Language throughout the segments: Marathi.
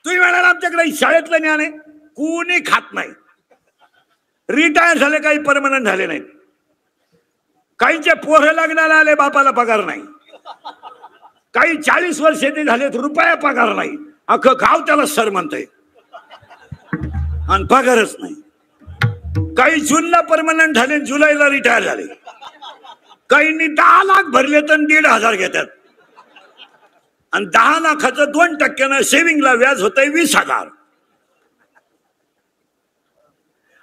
तुम्ही म्हणाल आमच्याकडे शाळेतलं ज्ञान आहे, कोणी खात नाही. रिटायर झाले, काही परमनंट झाले नाहीत, काहींचे पोरं लग्नाला आले, बापाला पगार नाही, काही 40 वर्ष ते झालेत, रुपया पगार नाही, अख्खं गाव त्याला सर म्हणतंय आणि पगारच नाही. काही जूनला परमनंट झाले, जुलैला रिटायर झाले, काहींनी 10 लाख भरले तर 1,500 घेतात आणि 10 लाखाचं 2% सेव्हिंगला व्याज होतंय 20,000.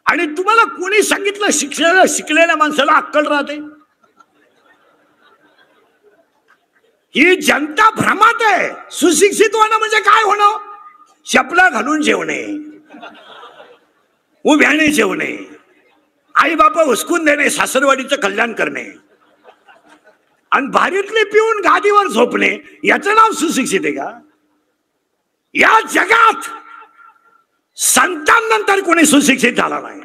आणि तुम्हाला कोणी सांगितलं शिकलेल्या माणसाला अक्कल राहते? ही जनता भ्रमात आहे. सुशिक्षित होणं म्हणजे काय होणं? चपला घालून जेवणे, उभ्याने जेवणे, आई बापा हुसकून देणे, सासरवाडीचं कल्याण करणे आणि भारीतले पिऊन गादीवर झोपणे, याचं नाव सुशिक्षित आहे का? या जगात संतांनंतर कोणी सुशिक्षित झाला नाही.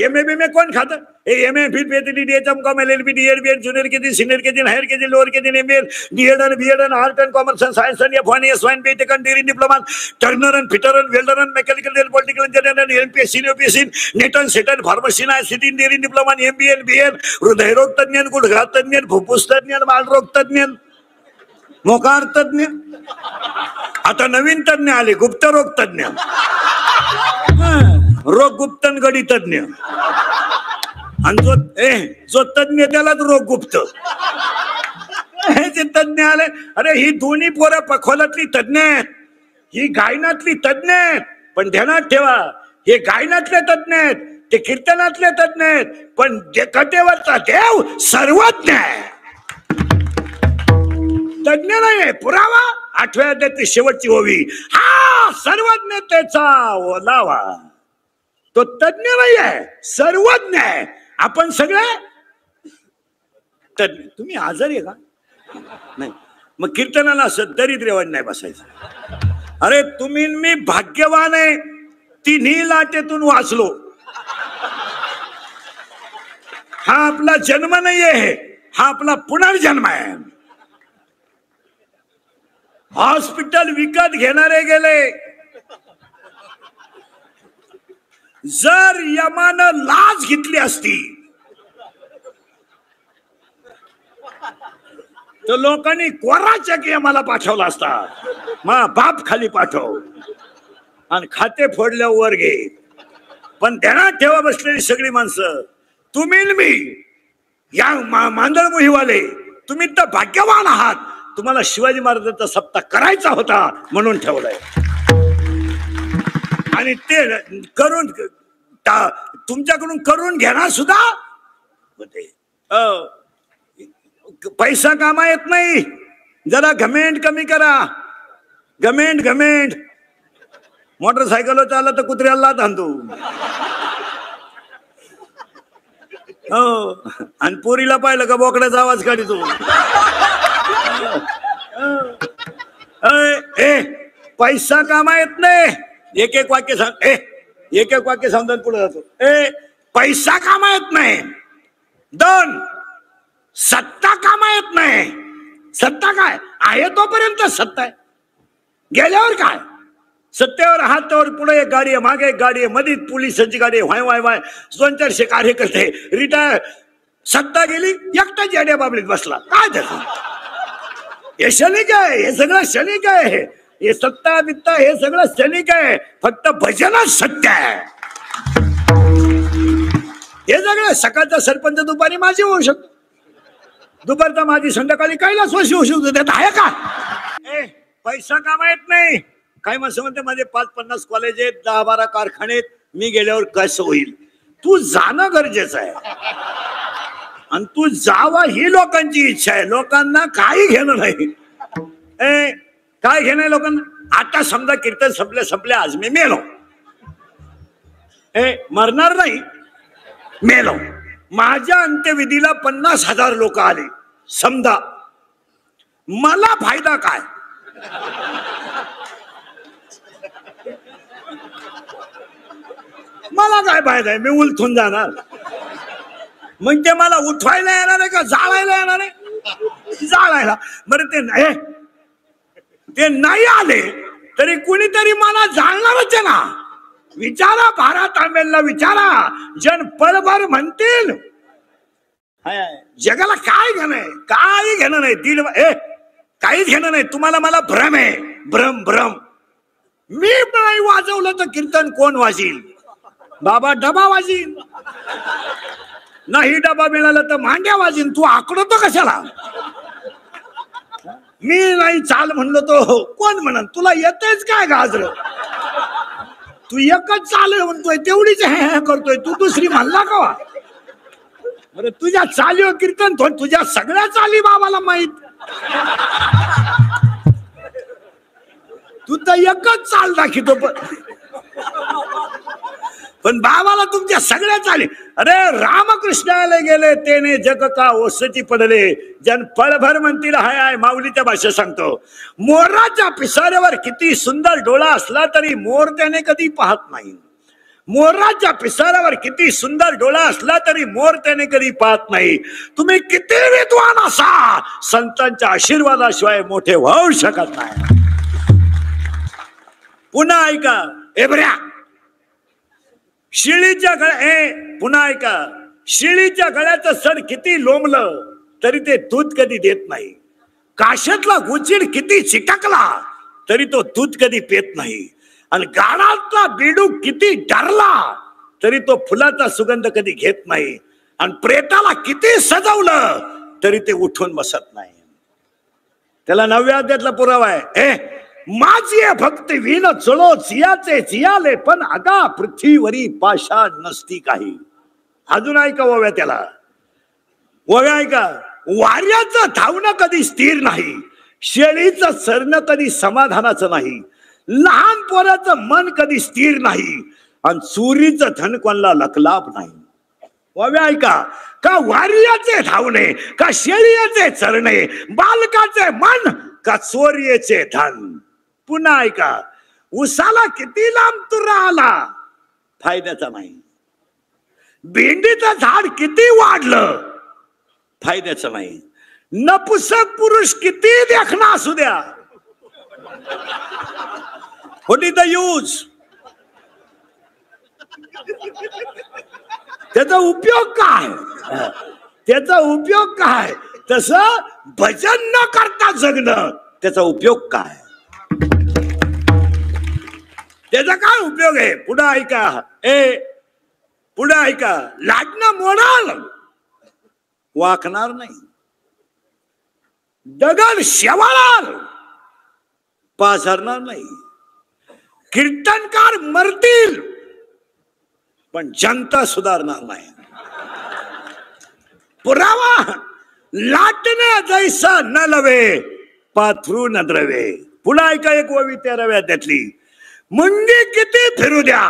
एमए बीमे कोण खात? एमए फिर PhD DHM com LLB DEd BEd junior KG senior KG higher KG lower KG MA DEd आणि बीएड आणि आर्ट अँड कॉमर्स आणि सायन्स आणि एफ1 एस1 बीटेक आणि डिग्री डिप्लोमा टर्नर आणि फिटर आणि वेल्डर आणि मेकॅनिकल आणि पॉलिटिकल इंजिनियर आणि एमपीएससी यूपीएससी नेट आणि सेट आणि फार्मसी आणि सिटी डिग्री डिप्लोमा आणि एमबीए बीएड हृदयरोग तज्ञ, गुडघा तज्ञ, फुफ्फुस तज्ञ, बालरोग तज्ञ, मोकार तज्ञ, आता नवीन तज्ञ आले गुप्तरोग तज्ञ, रोग गुप्तन गडी तज्ञ, आणि जो तज्ञ त्यालाच रोग गुप्त, हे जे तज्ञ आले. अरे ही दोन्ही पोरं पखोलातली तज्ञ आहेत, ही गायनातली तज्ञ आहेत. पण ध्यानात ठेवा, हे गायनातले तज्ञ आहेत, ते कीर्तनातले तज्ञ आहेत, पण कटेवरचा देव सर्वज्ञ आहे, तज्ञ नाही. पुरावा 8व्या अध्यायाची शेवटची ओवी, हा सर्वज्ञतेचा ओलावा. तो तज्ञ नाही आहे, सर्वज्ञ आहे. आपण सगळे तज्ञ. तुम्ही आजारी आहे का? नाही, मग कीर्तनाला असं दरिद्रेवान नाही बसायचं. अरे तुम्ही मी भाग्यवान आहे, तिन्ही लाटेतून वाचलो. हा आपला जन्म नाही आहे, हा आपला पुनर्जन्म आहे. हॉस्पिटल विकत घेणारे गेले. जर यमानं लाच घेतली असती तर लोकांनी कोरा चेक यमाला पाठवला असता. मा बाप खाली पाठव आणि खाते फोडल्यावर घे. पण ध्यानात ठेवा बसलेली सगळी माणसं, तुम्ही मी या मांदळ मोहीवाले, तुम्ही तर भाग्यवान आहात. तुम्हाला शिवाजी महाराजांचा सप्ताह करायचा होता म्हणून ठेवलाय. आणि ते करून तुमच्याकडून करून घेणार सुद्धा होते. पैसा कामा येत नाही. जरा घमेंड कमी करा. घमेंड मोटरसायकल चालला तर कुत्र्याला तांदू. हो, आणि पोरीला पाहिलं का बोकड्याचा आवाज काढतो. पैसा कामा येत नाही. एक एक वाक्य सांग. एक एक वाक्य सांगून पुढे जातो. पैसा कामा येत नाही. 2 सत्ता कामा येत नाही. सत्ता काय आहे तोपर्यंत सत्ता आहे, गेल्यावर काय? सत्तेवर आहात त्यावर पुढे एक गाडी आहे, मागे एक गाडी आहे, मध्ये पोलिसांची गाडी आहे, वाय 200-400 कार्यकर्ते रिटायर. सत्ता गेली, एकटा जेड्या बाबलीत बसला. काय त्याचं? हे क्षणिक आहे, हे सगळं क्षणिक आहे. हे सत्ता बित्ता हे सगळं क्षणिक आहे. फक्त भजनच सत्य आहे. हे सगळं सकाळचा सरपंच दुपारी माझी होऊ शकतो, दुपारचा माझी संध्याकाळी कैलास वर्षी होऊ शकतो. त्यात आहे का? पैसा कामा येत नाही. काही माणसं म्हणते माझे 5-50 कॉलेज आहेत, 10-12 कारखाने आहेत, मी गेल्यावर कसं होईल? तू जाणं गरजेचं आहे आणि तू जावा ही लोकांची इच्छा आहे. लोकांना काही घेणं नाही. काय घेणं लोकांना? आता समजा कीर्तन संपले आज मी मेलो. मरणार नाही, मेलो. माझ्या अंत्यविधीला 50,000 लोक आले समजा, मला फायदा काय? मला काय फायदा आहे? मी उलथून जाणार. मग ते मला उठवायला येणार आहे का जाळायला येणार आहे? जाळायला. बरं ते नाही, ते नाही आले तरी कुणीतरी मला जाणणारच आहे ना. विचारा भारत आंबेलला विचारा, जन पळभर म्हणतील. जगाला काय घेणं आहे? काही घेणं नाही. काहीच घेणं नाही. तुम्हाला मला भ्रम आहे. भ्रम भ्रम. मी नाही वाजवलं तर कीर्तन कोण वाजील? बाबा डबा वाजील. नाही डबा मिळाला तर मांड्या वाजील. तू आकडतो कशाला? मी नाही चाल म्हणलो तो कोण म्हणन? तुला येतेच काय गाजर? तू एकच चाल म्हणतोय तेवढीच हे करतोय. तू दुसरी म्हणला का? अरे तुझ्या चालीवर कीर्तन थोड, तुझ्या सगळ्या चाली बाबाला माहित. तू तर एकच चाल दाखवतो पण बाबाला तुमच्या सगळ्या चाली. अरे रामकृष्णाला गेले तेने जग का ओसची पडले, जन पळभर म्हणतील हाय हाय. माऊलीच्या भाषेत सांगतो, मोराच्या पिसाऱ्यावर किती सुंदर डोळा असला तरी मोर त्याने कधी पाहत नाही. मोराच्या पिसाऱ्यावर किती सुंदर डोळा असला तरी मोर त्याने कधी पाहत नाही. तुम्ही किती विद्वान असा, संतांच्या आशीर्वादाशिवाय मोठे होऊ शकत नाही. पुन्हा ऐका. एबऱ्या शिळीच्या पुन्हा ऐका. शिळीच्या गळ्याचं सड किती लोंबलं तरी ते दूध कधी देत नाही. काशातला गुचिड किती चिटकला तरी तो दूध कधी पेत नाही. आणि गाडातला बेडूक किती डरला तरी तो फुलाचा सुगंध कधी घेत नाही. आणि प्रेताला किती सजवलं तरी ते उठून बसत नाही. त्याला 9व्या अध्यायातला पुरावा आहे. माझी भक्त विन चलो जियाचे जियाले, पण अगा पृथ्वीवरी पाषाण नसती काही. अजून ऐका ओव्या त्याला. ओव्या ऐका. वाऱ्याचं धावणं कधी स्थिर नाही, शेळीचं सरणं कधी समाधानाचं नाही, लहान पोराचं मन कधी स्थिर नाही, आणि चोरीचं धन कोणाला लखलाभ नाही. ओव्या ऐका. का वाऱ्याचे धावणे, का शेळीचे चरणे, बालकाचे मन, का चोरीचे धन. पुन्हा ऐका. उसाला किती लांब तुरा आला, फायद्याचा नाही. भेंडीचं झाड किती वाढलं, फायद्याचं नाही. नपुसक पुरुष किती देखणा असू द्या, व्हॉट इज द यूज? त्याचा उपयोग काय? त्याचा उपयोग काय? तसं भजन न करता जगणं, त्याचा उपयोग काय? त्याचा काय उपयोग आहे? पुढे ऐका. पुढे ऐका. लाटणं मोडाल, वाकणार नाही. दगड शेवाळाल, पाझरणार नाही. कीर्तनकार मरतील पण जनता सुधारणार नाही. पुरावा. लाटणे जैसा न लवे, पाथरू न द्रवे. पुढे ऐका. एक ओवी 13व्या अध्यायातली. मुंगी किती फिरू द्या,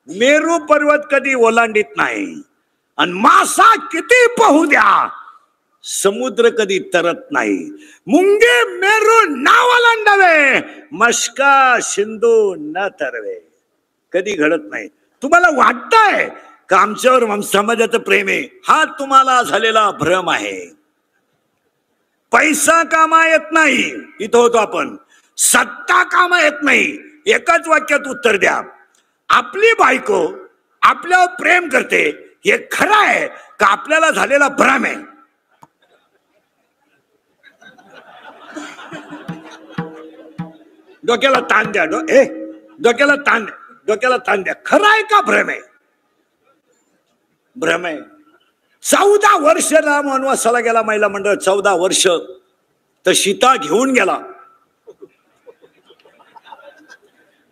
मेरू पर्वत कधी ओलांडीत नाही. आणि मासा किती पोहू द्या, समुद्र कधी तरत नाही. मुंगे मेरू ना ओलांडावे, मस्का सिंधू न तरवे. कधी घडत नाही. तुम्हाला वाटतंय का आमच्यावर समाजाचं प्रेम आहे? हा तुम्हाला झालेला भ्रम आहे. पैसा कामा येत नाही, इथं होतो आपण. सत्ता कामा येत नाही. एकाच वाक्यात उत्तर द्या. आपली बायको आपल्यावर प्रेम करते, हे खरं आहे का आपल्याला झालेला भ्रम आहे? डोक्याला ताण द्या. डोक्याला ताण द्या. डोक्याला ताण द्या. खरं आहे का भ्रम आहे? भ्रम आहे. 14 वर्ष राम वनवासाला गेला महिला मंडळ. 14 वर्ष. तर सीता घेऊन गेला.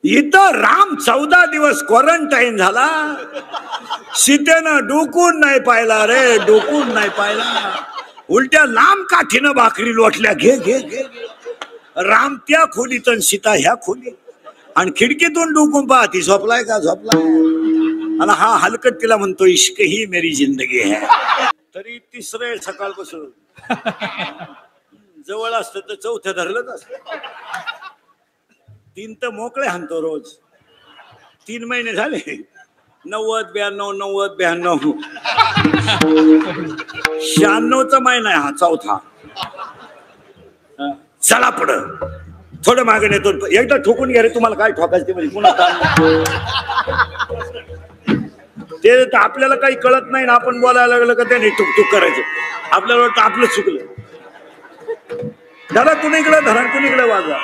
इथं राम 14 दिवस क्वारंटाईन झाला. सीतेनं डोकून नाही पाहिला रे, डोकून नाही पाहिला. उलट्या लांब काठीनं भाकरी लोटल्या. घे घे घे. राम त्या खोलीत आणि सीता ह्या खोलीत. आणि खिडकीतून डोकून पाहती, झोपलाय का? झोपलाय. आणि हा हलकट तिला म्हणतो, इश्क ही मेरी जिंदगी है. तरी तिसरे सकाळपासून जवळ असत तर चौथं धरलंच असत. 3 तर मोकळे हाणतो रोज. 3 महिने झाले. 90, 92, 90, 92, 96चा महिना आहे हा, चौथा. चला पुढं. थोडं मागे नेतो, एकदा ठोकून घ्या रे, तुम्हाला काय ठोकायचं ते म्हणजे पुन्हा ते आपल्याला काही कळत नाही ना, आपण बोलायला लागलं का ते नाही टुकटुक करायचं, आपल्याला वाटतं आपलं चुकलं. धरा कुणीकडे, धरा कुणीकडे वाजवा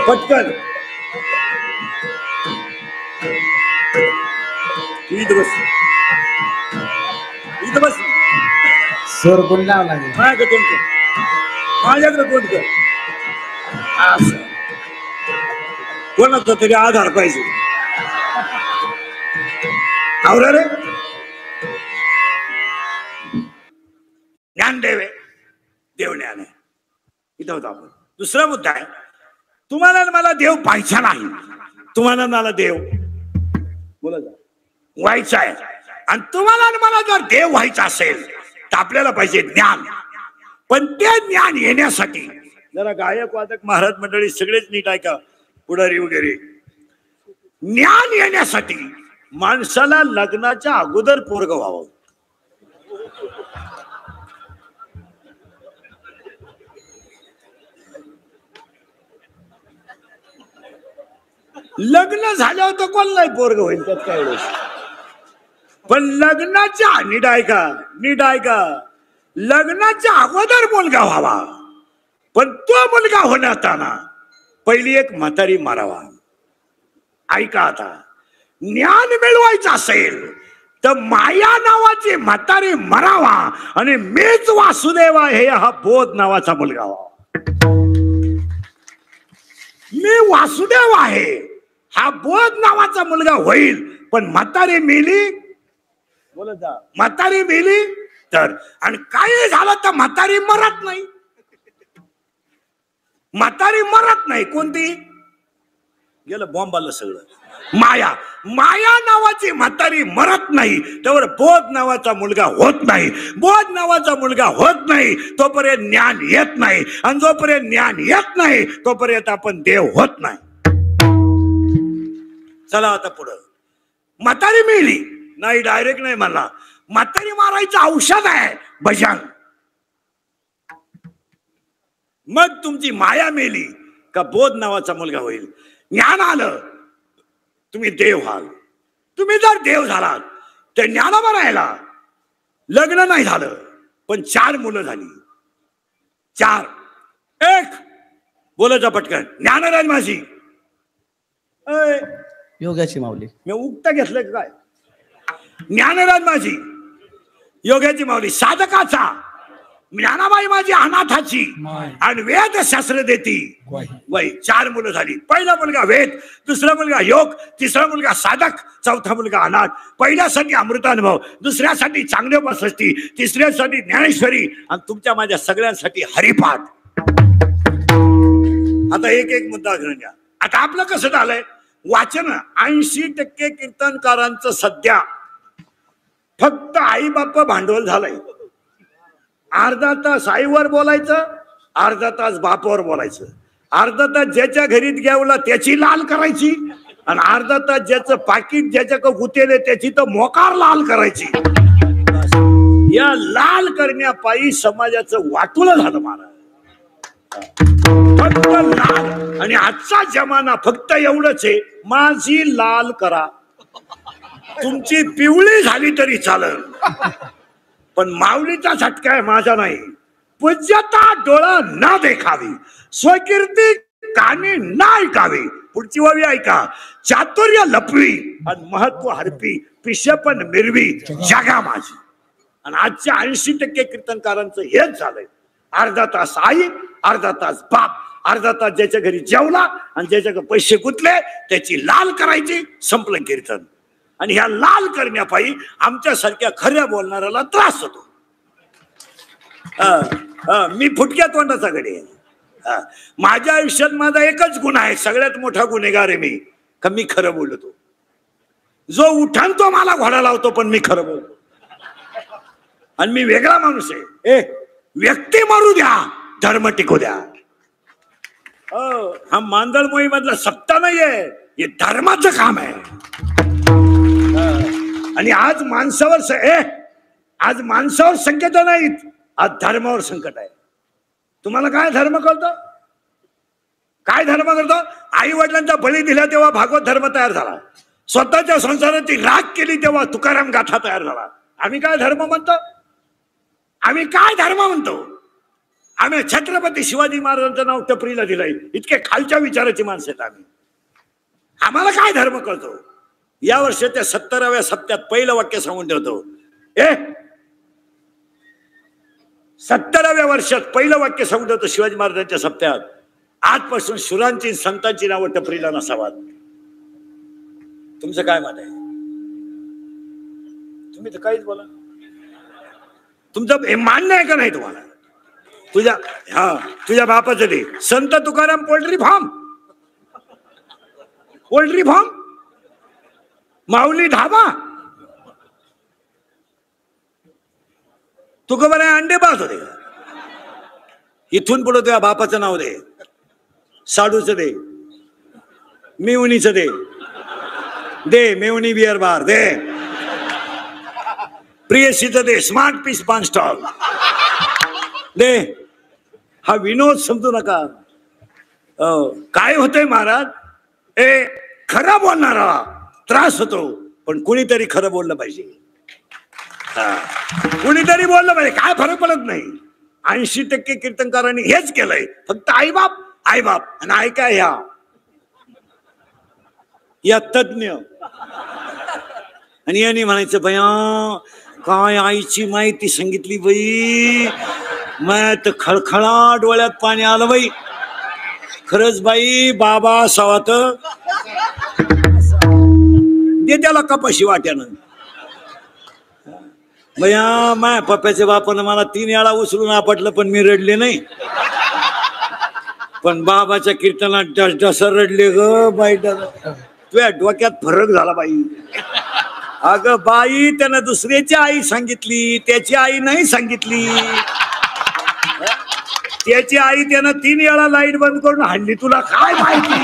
पटकन. इथं बस, इथं बस. सर कोण लावला माझ्याकडे तोंड कर, माझ्याकडे तोंड कर. असं कोणाचा तरी आधार पाहिजे. आवरा रे, ज्ञानदेव आहे, देव ज्ञान आहे. इथं होतो आपण. दुसरा मुद्दा आहे, तुम्हाला मला देव पाहायचा नाही, तुम्हाला मला देव बोला व्हायचा आहे. आणि तुम्हाला मला जर देव व्हायचा असेल तर आपल्याला पाहिजे ज्ञान. पण ते ज्ञान येण्यासाठी जरा गायक वादक महाराज मंडळी सगळेच नीट ऐका, पुढारी वगैरे, ज्ञान येण्यासाठी माणसाला लग्नाच्या अगोदर पोरग व्हावं. लग्न झाल्यावर तर कोणालाही पोरग होईल, त्यात काय एवढं. पण लग्नाच्या नीट ऐका, नीट ऐका, लग्नाच्या अगोदर मुलगा व्हावा. पण तो मुलगा होण्याताना पहिली एक म्हातारी मारावा. ऐका आता, ज्ञान मिळवायचं असेल तर माया नावाची म्हातारी मरावा आणि मीच वासुदेव आहे हा बोध नावाचा मुलगा व्हावा. मी वासुदेव आहे हा बोध नावाचा मुलगा होईल. पण म्हातारी मेली, बोला जा, म्हातारी मेली तर, आणि काही झालं तर म्हातारी मरत नाही. म्हातारी मरत नाही. कोणती गेलं बॉम्बाला सगळं. माया, माया नावाची म्हातारी मरत नाही त्यावर बोध नावाचा मुलगा होत नाही. बोध नावाचा मुलगा होत नाही तोपर्यंत ज्ञान येत नाही. आणि जोपर्यंत ज्ञान येत नाही तोपर्यंत आपण देव होत नाही. चला आता पुढं. म्हातारी मेली नाही, डायरेक्ट नाही मला, म्हातारी मारायचं औषध आहे भजन. मग तुमची माया मेली का बोध नावाचा मुलगा होईल. ज्ञान आलं तुम्ही देव व्हाल. तुम्ही जर देव झालात तर ज्ञानावर राहिला. लग्न नाही झालं पण 4 मुलं झाली. 4 1 बोलायचं पटकन. ज्ञानराज माझी योगाची माऊली, मी उक्ता घेतलं काय. ज्ञानराज माझी योगाची माऊली, साधकाचा ज्ञानाबाई माझी अनाथाची, आणि वेद शास्त्र देती वय. 4 मुलं झाली. पहिला मुलगा वेद, दुसरा मुलगा योग, तिसरा मुलगा साधक, चौथा मुलगा अनाथ. पहिल्यासाठी अमृतानुभव, दुसऱ्यासाठी चांगले उपसृष्टी, तिसऱ्यासाठी ज्ञानेश्वरी, आणि तुमच्या माझ्या सगळ्यांसाठी हरिपाठ. आता एक एक मुद्दा घेऊन घ्या. आता आपलं कसं झालंय वाचन, 80% कीर्तनकारांचं सध्या फक्त आई बाप्पा भांडवल झालंय. अर्धा तास आईवर बोलायचं, अर्धा तास बापावर बोलायचं, अर्धा तास ज्याच्या घरीत गेवला त्याची लाल करायची, आणि अर्धा तास ज्याचं पाकिट ज्याच्याकडे गुतेले त्याची तर मोकार लाल करायची. या लाल करण्यापायी समाजाचं वाटुळं झालं महाराज. फक्त लाल. आणि आजचा जमाना फक्त एवढंच आहे, माझी लाल करा, तुमची पिवळी झाली तरी चालेल पण माऊलीचा झटका आहे, माझा नाही. पूज्यता डोळा न देखावी, स्वकीर्ती कानी न ऐकावी. पुढची वावी ऐका. चातुर्य लपवी आणि महत्व हरपी, पिशपण मिरवी जगा माझी. आणि आजच्या 80% कीर्तनकारांचं हेच झालंय. अर्धा तास आई, अर्धा तास बाप, अर्धा तास ज्याच्या घरी जेवला आणि ज्याच्याकडे पैसे गुंतले त्याची लाल करायची, संपलं कीर्तन. आणि ह्या लाल करण्यापायी आमच्यासारख्या खऱ्या बोलणाऱ्याला त्रास होतो. मी फुटक्या तोंडाचा गडी आहे. माझ्या आयुष्यात माझा एकच गुण आहे, सगळ्यात मोठा गुन्हेगार आहे मी, का मी खरं बोलतो. जो उठान तो मला घोडा लावतो पण मी खरं बोलतो. आणि मी वेगळा माणूस आहे. व्यक्ती मारू द्या, धर्म टिकू द्या. हा मांदळ मोहीमधला सत्ता नाहीये, हे धर्माचं काम आहे. आणि आज माणसावर संकेत नाहीत, आज धर्मावर संकट आहे. तुम्हाला काय धर्म कळतो? काय धर्म करतो? आई वडिलांचा बळी दिला तेव्हा भागवत धर्म तयार झाला. स्वतःच्या संसाराची राख केली तेव्हा तुकाराम गाथा तयार झाला. आम्ही काय धर्म म्हणतो? आम्ही काय धर्म म्हणतो? आम्ही छत्रपती शिवाजी महाराजांचं नाव टपरीला दिलंय. इतके खालच्या विचाराची माणसं आहेत आम्ही. आम्हाला काय धर्म कळतो? या वर्षाच्या 70व्या सप्त्यात पहिलं वाक्य सांगून ठेवतो. 70व्या वर्षात पहिलं वाक्य सांगून ठेवतो शिवाजी महाराजांच्या सप्त्यात, आजपासून शुरांची संतांची नावं टपरीला नसावात. तुमचं काय मत आहे? तुम्ही तर काहीच बोला. तुमचं हे मान्य आहे का नाही तुम्हाला? तुझ्या बापाचं दे Sant Tukaram poultry farm, poultry farm, Mauli dhaba, तू बरं अंडे पाहत होते. इथून पुढे तुझ्या बापाचं नाव दे, साडूचं दे, मेवणीचं दे, मेवणी बिअर बार दे, प्रियसीचं दे, स्मार्ट पीस पान स्टॉल दे. हा विनोद समजू नका. काय होतंय महाराज, खरं बोलणारा त्रास होतो, पण कुणीतरी खरं बोललं पाहिजे. कुणीतरी बोललं पाहिजे. काय फरक पडत नाही. 80% कीर्तनकारांनी हेच केलंय. फक्त आईबाप आईबाप आणि ऐका या तज्ञ. आणि यांनी म्हणायचं बया काय आईची माहिती सांगितली बाई, मैं तर खळखळा डोळ्यात पाणी आलं बाई. खरंच बाई बाबा सावात दे त्याला कपाशी वाट्यानं. बया माय पप्प्याच्या बापानं मला 3 वेळा उचलून आपटलं पण मी रडले नाही. पण बाबाच्या कीर्तनात डस रडले ग बाई. तुझ्या डोक्यात फरक झाला बाई. अगं बाई त्यानं दुसऱ्याची आई सांगितली, त्याची आई नाही सांगितली. त्याची आई त्यानं 3 वेळा लाईट बंद करून हाणली. तुला काय माहिती?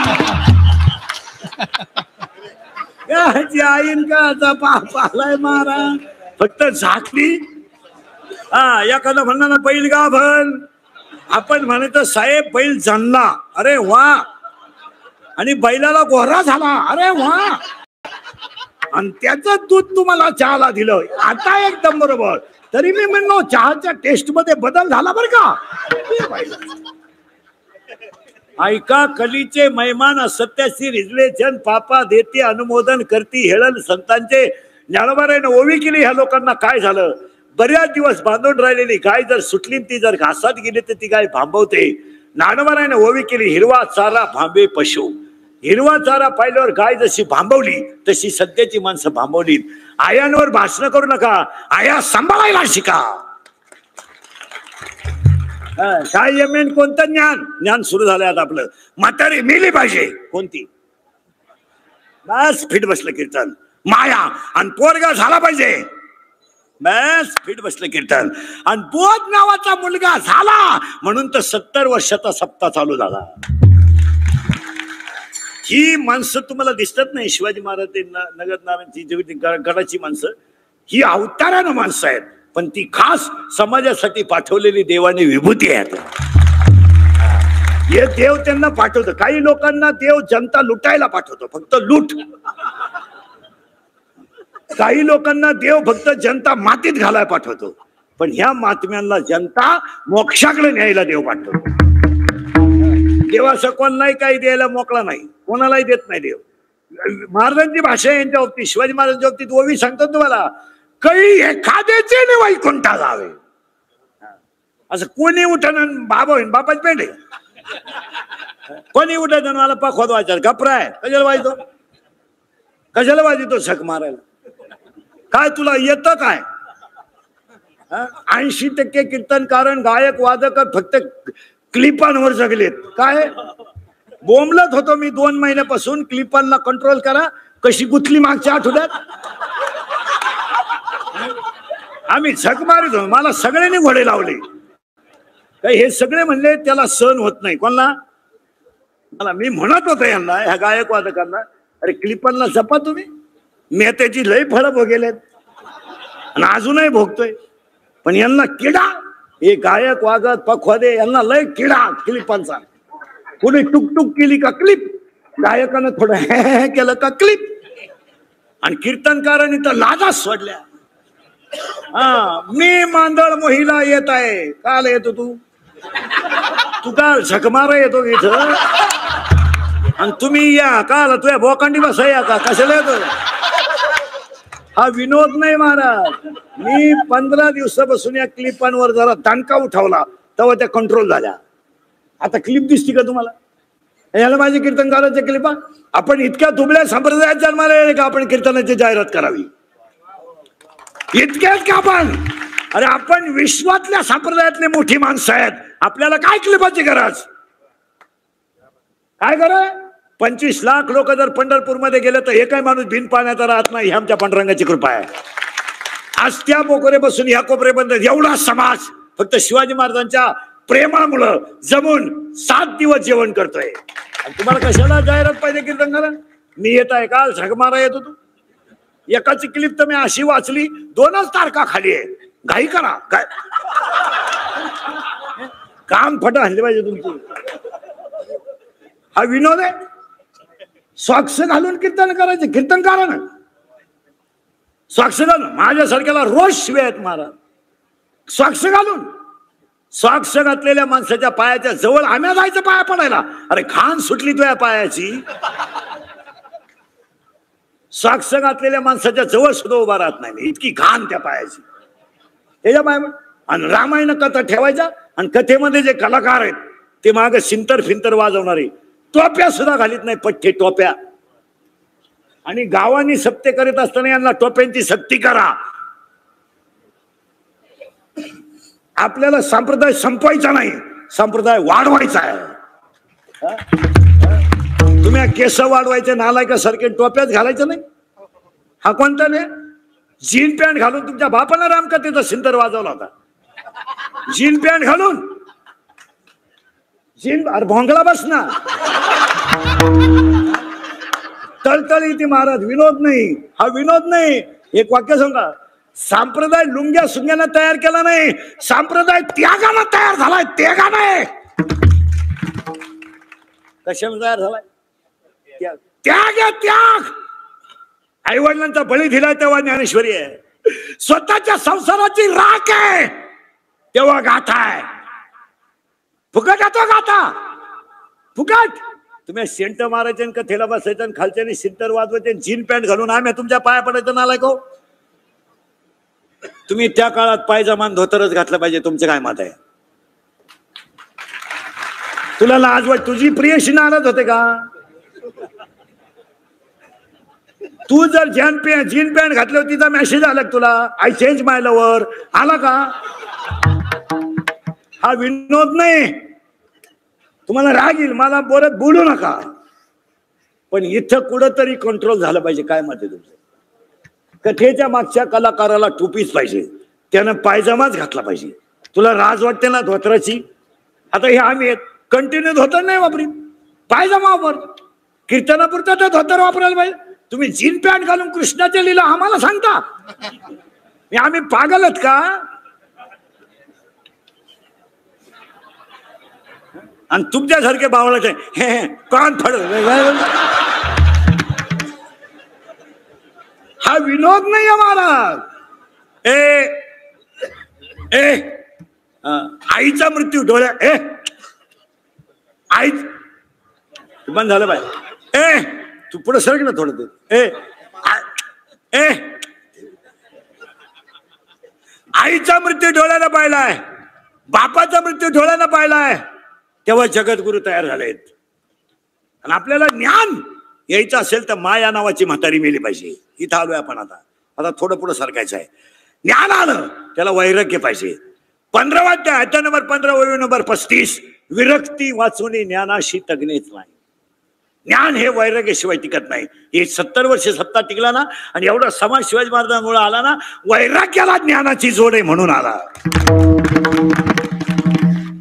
त्याची आईन का पाप आलाय महाराज. फक्त झाकली. एखादं म्हणणार ना बैल गाभण, आपण म्हणतो साहेब बैल जणला, अरे वा. आणि बैलाला गोरा झाला, अरे वा. आणि त्याचं दूध तुम्हाला चहाला दिलं, आता एकदम बरोबर. तरी मी म्हणलो चहाच्या टेस्ट मध्ये बदल झाला बर का. ऐका कलीचे मैमान सत्याशी रिजले जन पापा देते अनुमोदन करती हेळल संतांचे. ज्ञानोबारायनं ओवी केली. ह्या लोकांना काय झालं, बऱ्याच दिवस बांधून राहिलेली गाय जर सुटली ती जर घासात गेली तर ती गाय भांबवते. ज्ञानोबारायनं ओवी केली हिरवा चारा भांबे पशु. हिरवा चारा पाहिल्यावर गाय जशी भांबवली तशी सध्याची माणसं भांबवली. आयांवर भाषण करू नका, आया सांभाळायला शिका. काय यमेन कोणतं ज्ञान सुरू झालंय आता आपलं. म्हातारी मेली पाहिजे कोणती, बस फिट बसलं कीर्तन. माया आणि पोरगा झाला पाहिजे, बस फिट बसलं कीर्तन. आणि बोध नावाचा मुलगा झाला म्हणून तर 70 वर्षाचा सप्ताह चालू झाला. ही माणसं तुम्हाला दिसत नाही. शिवाजी महाराज नगर नारायणची गडाची माणसं ही अवतारानं माणसं आहेत, पण ती खास समाजासाठी पाठवलेली देवाने विभूती आहे. हे देव त्यांना पाठवतो. काही लोकांना देव जनता लुटायला पाठवतो, फक्त लूट. काही लोकांना देव फक्त जनता मातीत घालायला पाठवतो, पण ह्या महात्म्यांना जनता मोक्षाकडे न्यायला देव पाठवतो. देव असं कोणालाही काही द्यायला मोकळा नाही, कोणालाही देत नाही देव. महाराजांची भाषा यांच्या बाबतीत, शिवाजी महाराजांच्या बाबतीत ओवी सांगतात तुम्हाला, काही एखाद्याचे नाही वैकुंठा जावे. असं कोणी उठण बाबा होईन, बापाच पेंड आहे. कोणी उठायचं मला पखवाद व्हायचा गपरा आहे. कशाला वाजतो झक मारायला? काय तुला येतं काय? 80% कीर्तनकारण गायक वादक फक्त क्लिपांवर जगलेत. काय बोंबलत होतो मी 2 महिन्यापासून, क्लिपांना कंट्रोल करा. कशी गुथली मागच्या आठवड्यात. आम्ही झक मारित होतो, मला सगळ्यांनी घोडे लावले. काही हे सगळे म्हणले त्याला सहन होत नाही. कोणाला? मला. मी म्हणत होतो यांना, ह्या गायक वादकांना, अरे क्लिपांना जपा तुम्ही. मी त्याची लय फळं भोगेलेत आणि अजूनही भोगतोय, पण यांना किडा हे गायक वागत पखवादे यांना लय किडा क्लिपांचा. कुणी टुकटुक केली का क्लिप, गायकानं थोडं हे केलं का क्लिप, आणि कीर्तनकारांनी तर लाजाच सोडल्या. मी मांदळ मोहिला येत आहे. काल येतो तू काल झकमारा येतो इथं, आणि तुम्ही या काल तुझ्या बोकांडी बसा या का कशाला येतो. हा विनोद नाही महाराज. मी 15 दिवसापासून या क्लिपांवर जरा दणका उठवला तेव्हा त्या कंट्रोल झाल्या. आता क्लिप दिसती का तुम्हाला? याला माझे कीर्तनकारांच्या क्लिपा. आपण इतक्या दुबळ्या संप्रदायात जन्माला येईल का आपण कीर्तनाची जाहिरात करावी? इतक्याच का आपण? अरे आपण विश्वातल्या संप्रदायातले मोठी माणसं आहेत. आपल्याला काय क्लिपाची गरज? काय गरज? 25 लाख लोक जर पंढरपूरमध्ये गेले तर एकही माणूस बिन पाण्याचा राहत नाही. ही आमच्या पांडुरंगाची कृपा आहे. आज त्या बोकोरे बसून ह्या कोपरेपर्यंत एवढा समाज फक्त शिवाजी महाराजांच्या प्रेमामुळं जमून 7 दिवस जेवण करतोय. तुम्हाला कशाला जाहिरात पाहिजे कीर्तनकारा? मी येत आहे काल झगमारा येतो तू. एकाची क्लिप तर मी अशी वाचली 2च तारखा खाली आहे. घाई करा काय काम फट हल्ले पाहिजे तुमची. हा विनोद आहे. सॉक्स घालून कीर्तन करायचे कीर्तनकारानं. सॉक्स घालून माझ्यासारख्याला रोज शिव्या आहेत महाराज. सॉक्स घालून, सॉक्स घातलेल्या माणसाच्या पायाच्या जवळ आम्ही जायचं पाया पडायला. अरे घाण सुटली तुझ्या पायाची. सॉक्स घातलेल्या माणसाच्या जवळ सुद्धा उभा राहत नाही. इतकी घाण त्या पायाची. त्याच्या पाया आणि रामायण कथा ठेवायच्या, आणि कथेमध्ये जे कलाकार आहेत ते माग सिंतर फिंतर वाजवणारे, टोप्या सुद्धा घालीत नाही, पठ्ठे टोप्या. आणि गावांनी सप्ते करीत असताना यांना टोप्यांची सक्ती करा. आपल्याला संप्रदाय संपवायचा नाही, संप्रदाय वाढवायचा आहे. तुम्ही केस वाढवायचे नालायकासारखे टोप्याच घालायचं नाही. हा कोणता नाही? जीन पॅन्ट घालून तुमच्या बापानं रामकथेचा सिंतर वाजवला होता. जीन पॅन्ट घालून जीन. अरे भोंगला बस ना. तळतळी ती महाराज. विनोद नाही हा, विनोद नाही. एक वाक्य सांगा. संप्रदाय लुंग्या सुंग्यानं तयार केला नाही, संप्रदाय त्यागानं तयार झालाय. त्यागानं कशाने तयार झालाय? त्याग आहे त्याग. आई वडिलांचा बळी दिलाय तेव्हा ज्ञानेश्वरी आहे. स्वतःच्या संसाराची राख आहे तेव्हा गाथा आहे. फुकट येतो गाथा, फुकट. तुम्ही सेंट मारायचे आणि कथेला बसायचं आणि खालच्याने सिंतर वाजवायचे, जीन पॅन्ट घालून आम्ही तुमच्या पाया पडायचं नालायक हो. तुम्ही त्या काळात पायजमान धोतरच घातलं पाहिजे. तुमचं काय मत आहे? तुला लाज वाट? तुझी प्रियशी नाराज होते का? तू जर जीन पॅन्ट घातली होती तिचा मेसेज आला तुला, आय चेंज माय लव्हर आला का? हा विनोद नाही. तुम्हाला राग येईल, मला बोलत बोलू नका, पण इथं कुठंतरी कंट्रोल झालं पाहिजे. काय मत आहे तुमचं? कथेच्या मागच्या कलाकाराला टोपीच पाहिजे, त्यानं पायजमाच घातला पाहिजे. तुला राज वाटते ना धोत्राची? आता हे आम्ही कंटिन्यू धोतर नाही वापरीत, पायजमा वापरतो. कीर्तनापुरता तर धोतर वापरायला पाहिजे. तुम्ही जीन पॅन्ट घालून कृष्णाच्या लीला आम्हाला सांगता? आम्ही पागलत का? आणि तुमच्यासारखे बावळाचे कान फड. हा विनोद नाही आहे महाराज. आईचा मृत्यू डोळ्या आई बंद झालं पाहिजे. तू पुढे सरक ना थोडं ते. आईचा मृत्यू डोळ्यानं पाहिलाय, बापाचा मृत्यू डोळ्यानं पाहिलाय, तेव्हा जगद्गुरु तयार झालेत. आणि आपल्याला ज्ञान यायचं असेल तर माया नावाची म्हातारी मेली पाहिजे. इथं आलोय आपण. आता थोडं पुढं सरकायचं आहे. ज्ञान आलं त्याला वैराग्य पाहिजे. 15 अध्याय अध्याय नंबर 15 ओळी नंबर 35. विरक्ती वाचून ज्ञानाशी तगणेच नाही. ज्ञान हे वैराग्याशिवाय टिकत नाही. हे 70 वर्ष सत्ता टिकला ना, आणि एवढा समाज शिवाजी महाराजांमुळे आला ना, वैराग्याला ज्ञानाची जोड आहे म्हणून आला.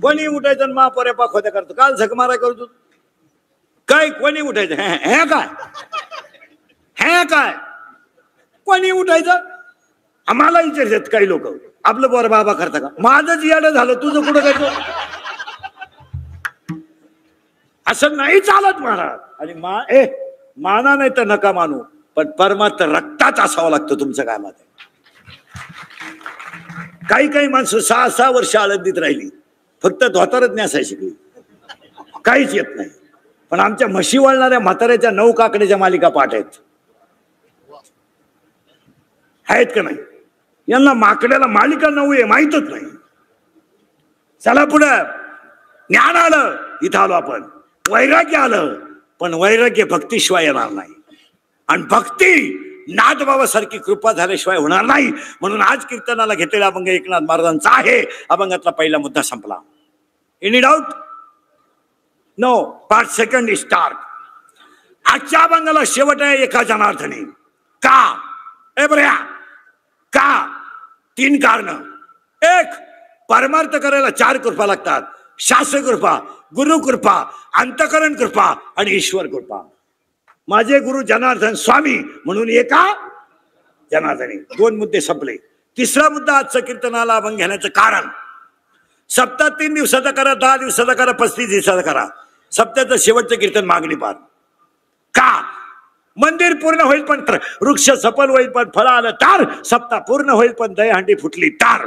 कोणी उठायचं महापोऱ्या पाखोद्या करतो. काल झकमारा करतो काय? कोणी उठायचं? हे काय? हे काय? कोणी उठायचं? आम्हाला विचारतात काही लोक, आपलं बोर बाबा करता का? माझंच याड झालं, तुझं कुठं करतो? असं नाही चालत महाराज. आणि माना नाही तर नका मानू, पण परमार्थ रक्तात असावं लागतं. तुमचं काय मत आहे? काही माणसं 6 वर्ष आळंदीत राहिली, फक्त धोतारच न्यासाय शिकली, काहीच येत नाही. पण आमच्या म्हशी वळणाऱ्या म्हाताऱ्याच्या 9 काकड्याच्या मालिका पाठ आहेत का नाही? यांना माकड्याला मालिका 9 आहे माहितच नाही. चला पुढं. ज्ञान आलं, इथं आलो आपण. वैराग्य आलं, पण वैराग्य भक्तीशिवाय येणार नाही. आणि भक्ती नाथबाबासारखी कृपा झाल्याशिवाय होणार नाही. म्हणून आज कीर्तनाला घेतलेला अभंग एकनाथ महाराजांचा आहे. अभंगातला पहिला मुद्दा संपला. Any doubt? No. Part second start. आजच्या अभंगाला शेवट आहे एका जनार्दनी. का? का? 3 कारण. एक, परमार्थ करायला 4 कृपा लागतात. शास्त्र कृपा, गुरु कृपा, अंतकरण कृपा आणि ईश्वर कृपा. माझे गुरु जनार्दन स्वामी, म्हणून एका जनार्दनी. 2 मुद्दे संपले. तिसरा मुद्दा आजचं कीर्तनाला अभंग घेण्याचं कारण. सप्ताह 3 दिवसाचा करा, 10 दिवसाचा करा, 35 दिवसाचा करा. सप्त्याचं शेवटचं कीर्तन मागणी पार. का? मंदिर पूर्ण होईल पण वृक्ष सफल होईल पण फळ आलं तार. सप्ताह पूर्ण होईल पण दहीहंडी फुटली तार.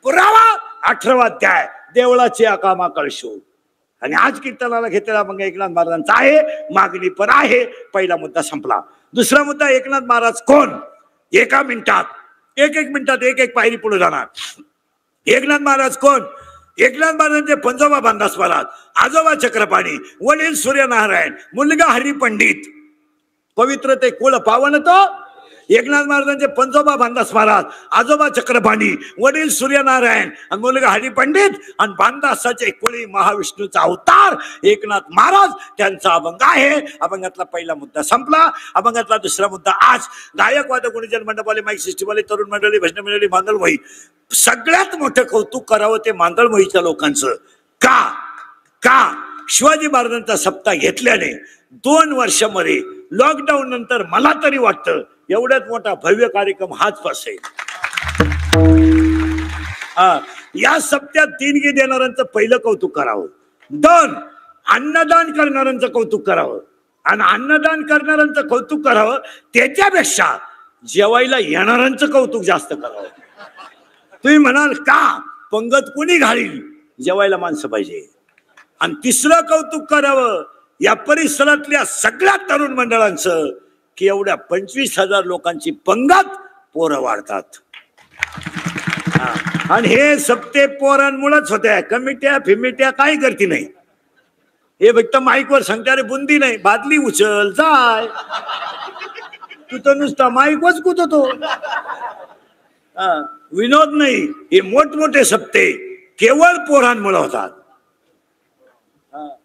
पुरावा 18वा अध्याय, देवळाची अकामा कळशो. आणि आज कीर्तनाला घेतलेला मग एकनाथ महाराजांचा आहे. मागणी पण आहे. पहिला मुद्दा संपला. दुसरा मुद्दा, एकनाथ महाराज कोण? एका मिनिटात, एक मिनिटात एक पायरी पुढे जाणार. एकनाथ महाराज कोण? एकनाथ महाराजांचे पंजोबा भानदास महाराज, आजोबा चक्रपाणी, वडील सूर्यनारायण, मुलगा हरिपंडित. पवित्र ते कुळ पावन तो. एकनाथ महाराजांचे पंजोबा भानदास महाराज, आजोबा चक्रपाणी, वडील सूर्यनारायण आणि मुलगा हरिपंडित. आणि भानदासाचे कुळी महाविष्णूचा अवतार एकनाथ महाराज. त्यांचा अभंग आहे. अभंगातला पहिला मुद्दा संपला. अभंगातला दुसरा मुद्दा आज. गायक वादक गुणीजन मंडपवाले, माईक सिस्टीमवाले, तरुण मंडळी, भजन मंडळी, मांदळमोही, सगळ्यात मोठं कौतुक करावं ते मांदळमोहीच्या लोकांचं. का? शिवाजी महाराजांचा सप्ताह घेतल्याने 2 वर्षामध्ये लॉकडाऊन नंतर मला तरी वाटतं एवढ्यात मोठा भव्य कार्यक्रम हाच असेल. या सप्त्यात देणगी देणाऱ्यांचं पहिलं कौतुक करावं. 2, अन्नदान करणाऱ्यांचं कौतुक करावं. आणि अन्नदान करणाऱ्यांचं कौतुक करावं त्याच्यापेक्षा जेवायला येणाऱ्यांचं कौतुक जास्त करावं. तुम्ही म्हणाल का? पंगत कुणी घालील? जेवायला माणसं पाहिजे. आणि तिसरं कौतुक करावं या परिसरातल्या सगळ्या तरुण मंडळांचं की एवढ्या 25,000 लोकांची पंगत पोरं वाढतात. आणि हे सप्ते पोरांमुळेच होत्या. कमिट्या फिमिट्या काही करती नाही. हे फक्त माईकवर सांगते, अरे बुंदी नाही, बादली उचल जाय. तू तर नुसता माईकच कुततो. विनोद नाही. हे मोठमोठे सप्ते केवळ पोरांमुळे होतात.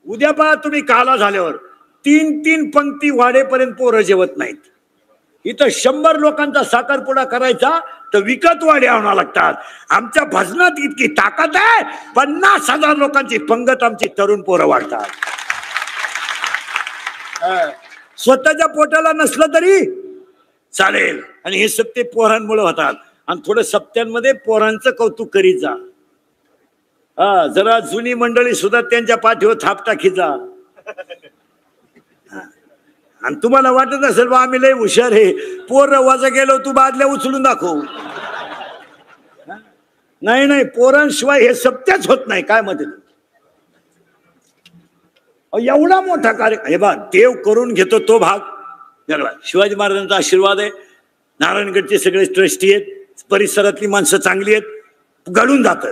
उद्या पहा तुम्ही काला झाल्यावर 3 पंक्ती वाढेपर्यंत पोरं जेवत नाहीत. इथं 100 लोकांचा साखरपुडा करायचा तर विकत वाडे आणावं लागतात. आमच्या भजनात इतकी ताकद आहे, 50,000 लोकांची पंगत आमची तरुण पोरं वाढतात. स्वतःच्या पोटाला नसलं तरी चालेल. आणि हे सप्ते पोरांमुळे होतात. आणि थोडं सप्त्यांमध्ये पोरांचं कौतुक करीत जा. जरा जुनी मंडळी सुद्धा त्यांच्या पाठीवर थाप टाकी जा. आणि तुम्हाला वाटत असेल बा आम्ही लय हुशार आहे, पोर वाजा गेलो तू बादल्या उचलून दाखव. नाही, पोरांशिवाय हे सत्याच होत नाही. काय मध्ये एवढा मोठा कार्यक्रम हे बा देव करून घेतो तो भाग. शिवाजी महाराजांचा आशीर्वाद आहे. नारायणगडचे सगळे ट्रस्टी आहेत, परिसरातली माणसं चांगली आहेत, घडून जात.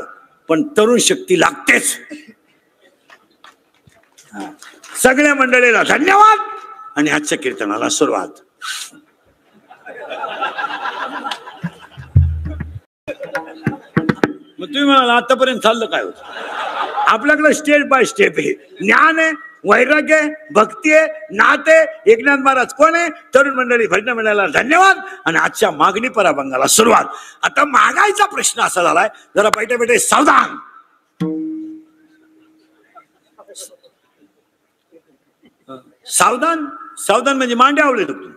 पण तरुण शक्ती लागतेच. सगळ्या मंडळीला धन्यवाद आणि आजच्या कीर्तनाला सुरुवात. मग तुम्ही म्हणाल आतापर्यंत चाललं काय होतं? आपल्याकडे स्टेप बाय स्टेप आहे. ज्ञान आहे, वैराग्य आहे, भक्ती आहे, नात आहे. एकनाथ महाराज कोण आहे? तरुण मंडळी, भजन मंडळाला धन्यवाद आणि आजच्या मागणी पराभंगाला सुरुवात. आता मागायचा प्रश्न असा झालाय, जरा बैठे सावधान. सावधान म्हणजे मांडे आवडले तुम्ही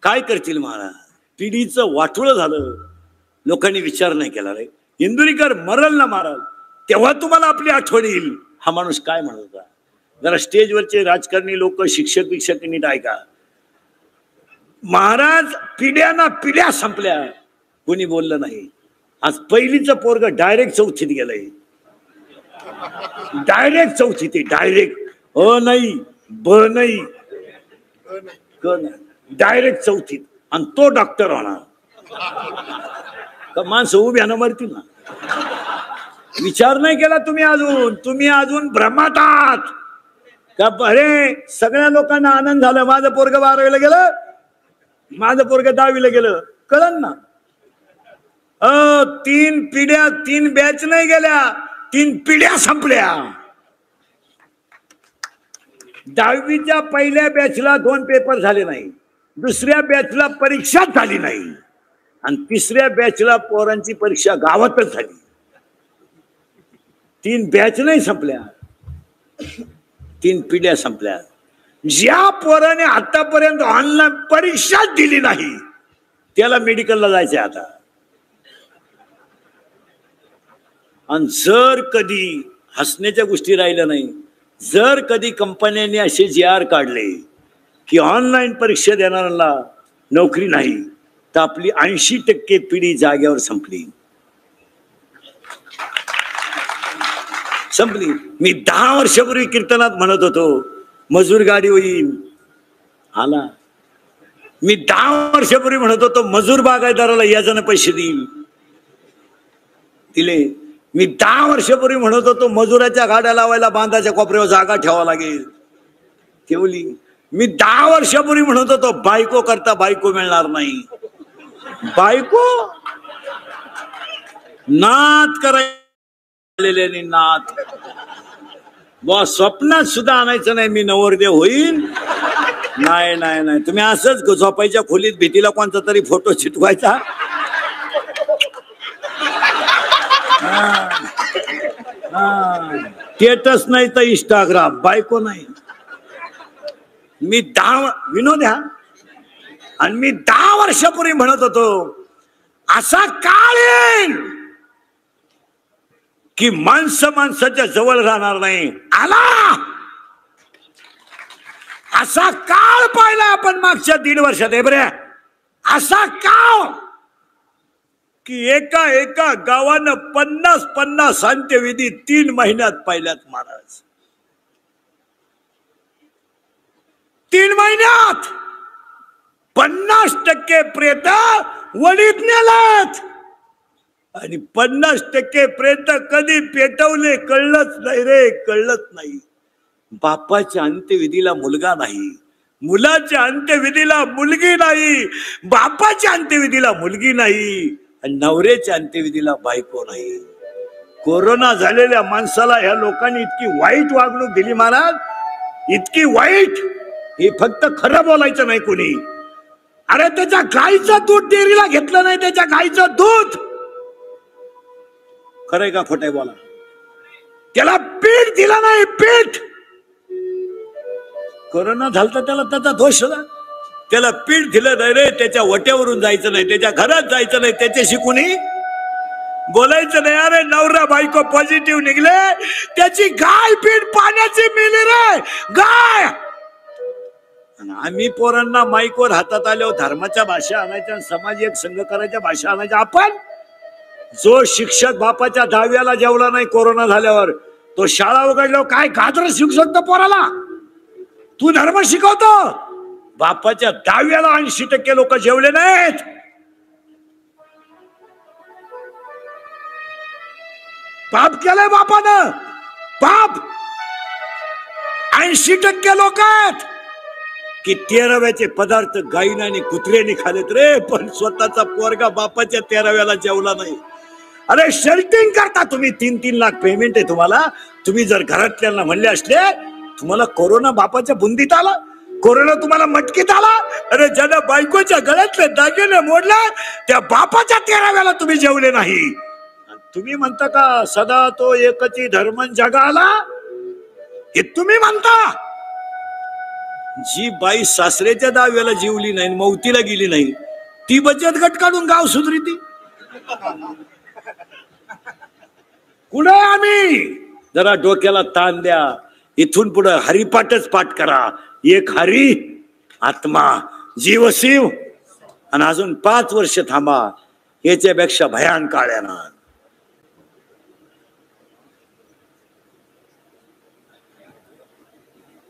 काय करतील महाराज? पिढीचं वाटोळं झालं, लोकांनी विचार नाही केला. रे इंदुरीकर मरल ना महाराज तेव्हा तुम्हाला आपली आठवण येईल. हा माणूस काय म्हणत होता? जरा स्टेजवरचे राजकारणी लोक, शिक्षक विक्षक नीट ऐका. महाराज पिढ्याना पिढ्या संपल्या, कोणी बोललं नाही. आज पहिलीचं पोरग डायरेक्ट चौथीत गेलंय. डायरेक्ट चौथीत, डायरेक्ट अ नाही ब नाही क नाही, डायरेक्ट चौथीत. आणि तो डॉक्टर होणार का? माणसं उभ्यानं मरतील ना. विचार नाही केला तुम्ही अजून भ्रमात आहात का? अरे सगळ्या लोकांना आनंद झाला, माझं पोरग 12वीला गेलं, माझं पोरग 10वीला गेलं, कळलं ना. 3 पिढ्या, 3 बॅच नाही गेल्या, 3 पिढ्या संपल्या. 10वीच्या पहिल्या बॅचला 2 पेपर झाले नाही, दुसऱ्या बॅचला परीक्षाच झाली नाही, आणि तिसऱ्या बॅचला पोरांची परीक्षा गावातच झाली. 3 बॅच नाही संपल्या, 3 पिढ्या संपल्या. ज्या पोराने आतापर्यंत ऑनलाईन परीक्षाच दिली नाही त्याला मेडिकलला जायचंय आता. आणि जर कधी हसण्याच्या गोष्टी राहिल्या नाही, जर कधी कंपन्यांनी असे GR काढले की ऑनलाईन परीक्षा देणाऱ्यांना नोकरी नाही, तर आपली 80% पिढी जाग्यावर संपली. मी 10 वर्षापूर्वी कीर्तनात म्हणत होतो मजूर गाडी होईल, आला. मी 10 वर्षापूर्वी म्हणत होतो मजूर बागायतदाराला याजाने पैसे देईल, दिले. मी 10 वर्षापूर्वी म्हणत होतो मजुराच्या गाड्या लावायला बांधाच्या कोपऱ्यावर जागा ठेवावं लागेल, ठेवली. मी 10 वर्षापूर्वी म्हणत होतो बायको करता बायको मिळणार नाही, बायको नात करायलेले नात. वा स्वप्नात सुद्धा आणायचं नाही मी नवरदेव होईल. नाही नाही नाही, तुम्ही असंच झोपायच्या खोलीत भीतीला कोणता तरी फोटो चिटवायचा. स्टेटस नाही तर इंस्टाग्राम, बायको नाही. मी 10 विनोद ह्या, आणि मी 10 वर्षापूर्वी म्हणत होतो असा काळ येईल की माणसं माणसाच्या जवळ राहणार नाही. आला असा काळ पाहिला आपण मागच्या 1.5 वर्षात. बरे असा काळ की एका गावानं 50 अंत्यविधी 3 महिन्यात पाहिल्यात महाराज. 3 महिन्यात 50% प्रेत वडीत नेलात, आणि 50% प्रेत कधी पेटवले कळलंच नाही रे, कळलंच नाही. बापाच्या अंत्यविधीला मुलगा नाही, मुलाच्या अंत्यविधीला मुलगी नाही, बापाच्या अंत्यविधीला मुलगी नाही, आणि नवऱ्याच्या अंत्यविधीला बायको नाही. कोरोना झालेल्या माणसाला ह्या लोकांनी इतकी वाईट वागणूक दिली महाराज, इतकी वाईट. हे फक्त खरं बोलायचं नाही कोणी. अरे त्याच्या गाईचं दूध डेअरीला घेतलं नाही, त्याच्या गाईचं दूध. खरंय का खोटंय बोला? त्याला पीठ दिला नाही, पीठ. कोरोना झालता त्याला त्याचा दोष होता, त्याला पीठ दिलं नाही रे. त्याच्या वट्यावरून जायचं नाही, त्याच्या घरात जायचं नाही, त्याच्याशी कुणी बोलायचं नाही. अरे नवरा बायको पॉझिटिव्ह निघले, त्याची गाय पीठ पाण्याची मिली रे, गाय. आम्ही पोरांना माईकवर हातात आल्यावर धर्माच्या भाषा आणायच्या, समाज एक संघ करायच्या भाषा आणायच्या. आपण जो शिक्षक बापाच्या 10वीला जेवला नाही कोरोना झाल्यावर, तो शाळा उघडल्यावर काय गाजर शिकू शकतो पोराला? तू धर्म शिकवतो? बापाच्या 10वीला 80% लोक जेवले नाहीत. पाप केलंय बापानं, पाप. 80% लोक आहेत की 13व्याचे पदार्थ गाईने आणि कुत्र्याने खालेत रे, पण स्वतःचा पोरगा बापाच्या 13व्याला जेवला नाही. अरे शेल्टिंग करता तुम्ही. 3-3 लाख पेमेंट आहे तुम्हाला. तुम्ही जर घरातल्यांना म्हणले असले तुम्हाला कोरोना बापाच्या बुंदीत आला, कोरोना तुम्हाला मटकीत आला, अरे ज्याला बायकोच्या गळ्यातले दागिने मोडले त्या बापाच्या 13व्याला तुम्ही जेवले नाही. तुम्ही म्हणता का सदा तो एकची धर्म जगाला? हे तुम्ही म्हणता. जी बाई सासऱ्याच्या दाव्याला जीवली नाही, मौतीला गेली नाही, ती बचत गट काढून गाव सुधरी ती कुठे? आम्ही जरा डोक्याला ताण द्या. इथून पुढे हरिपाठच पाठ करा. एक हरी, आत्मा, जीव, शिव. आणि अजून 5 वर्ष थांबा, याच्यापेक्षा भयान काळ येणार.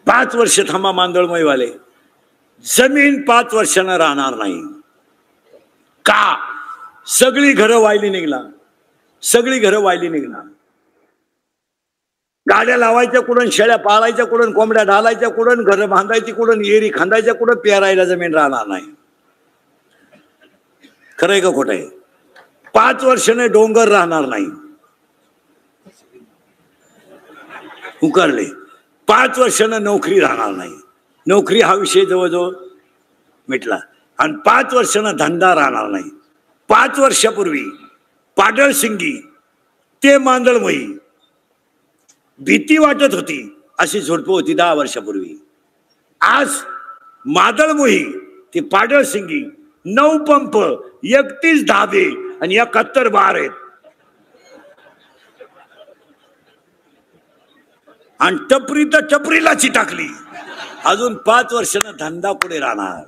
पाच वर्ष थांबा मांदळमयवाले. जमीन 5 वर्षानं राहणार नाही. का? सगळी घरं वाहिली निघणार, सगळी घरं वाहिली निघणार. गाड्या लावायच्या कुठून, शेळ्या पाळायच्या कुठून, कोंबड्या ढालायच्या कुठून, घरं बांधायची कुठून, एरी खांदायच्या कुठं, पेरायला जमीन राहणार नाही. खरंय का खोटं आहे? 5 वर्षाने डोंगर राहणार नाही. उकारले. 5 वर्षानं नोकरी राहणार नाही. नोकरी हा विषय जवळजवळ मिटला. आणि 5 वर्षानं धंदा राहणार नाही. 5 वर्षापूर्वी पाडळसिंगी ते मांदळमयी भीती वाटत होती अशी झोडपं होती 10 वर्षापूर्वी. आज मादळमोही ते पाडळसिंगी 9 पंप, 31 धाबे आणि 71 बार आहेत. आणि टपरी तर टपरीलाची टाकली. अजून 5 वर्षानं धंदा पुढे राहणार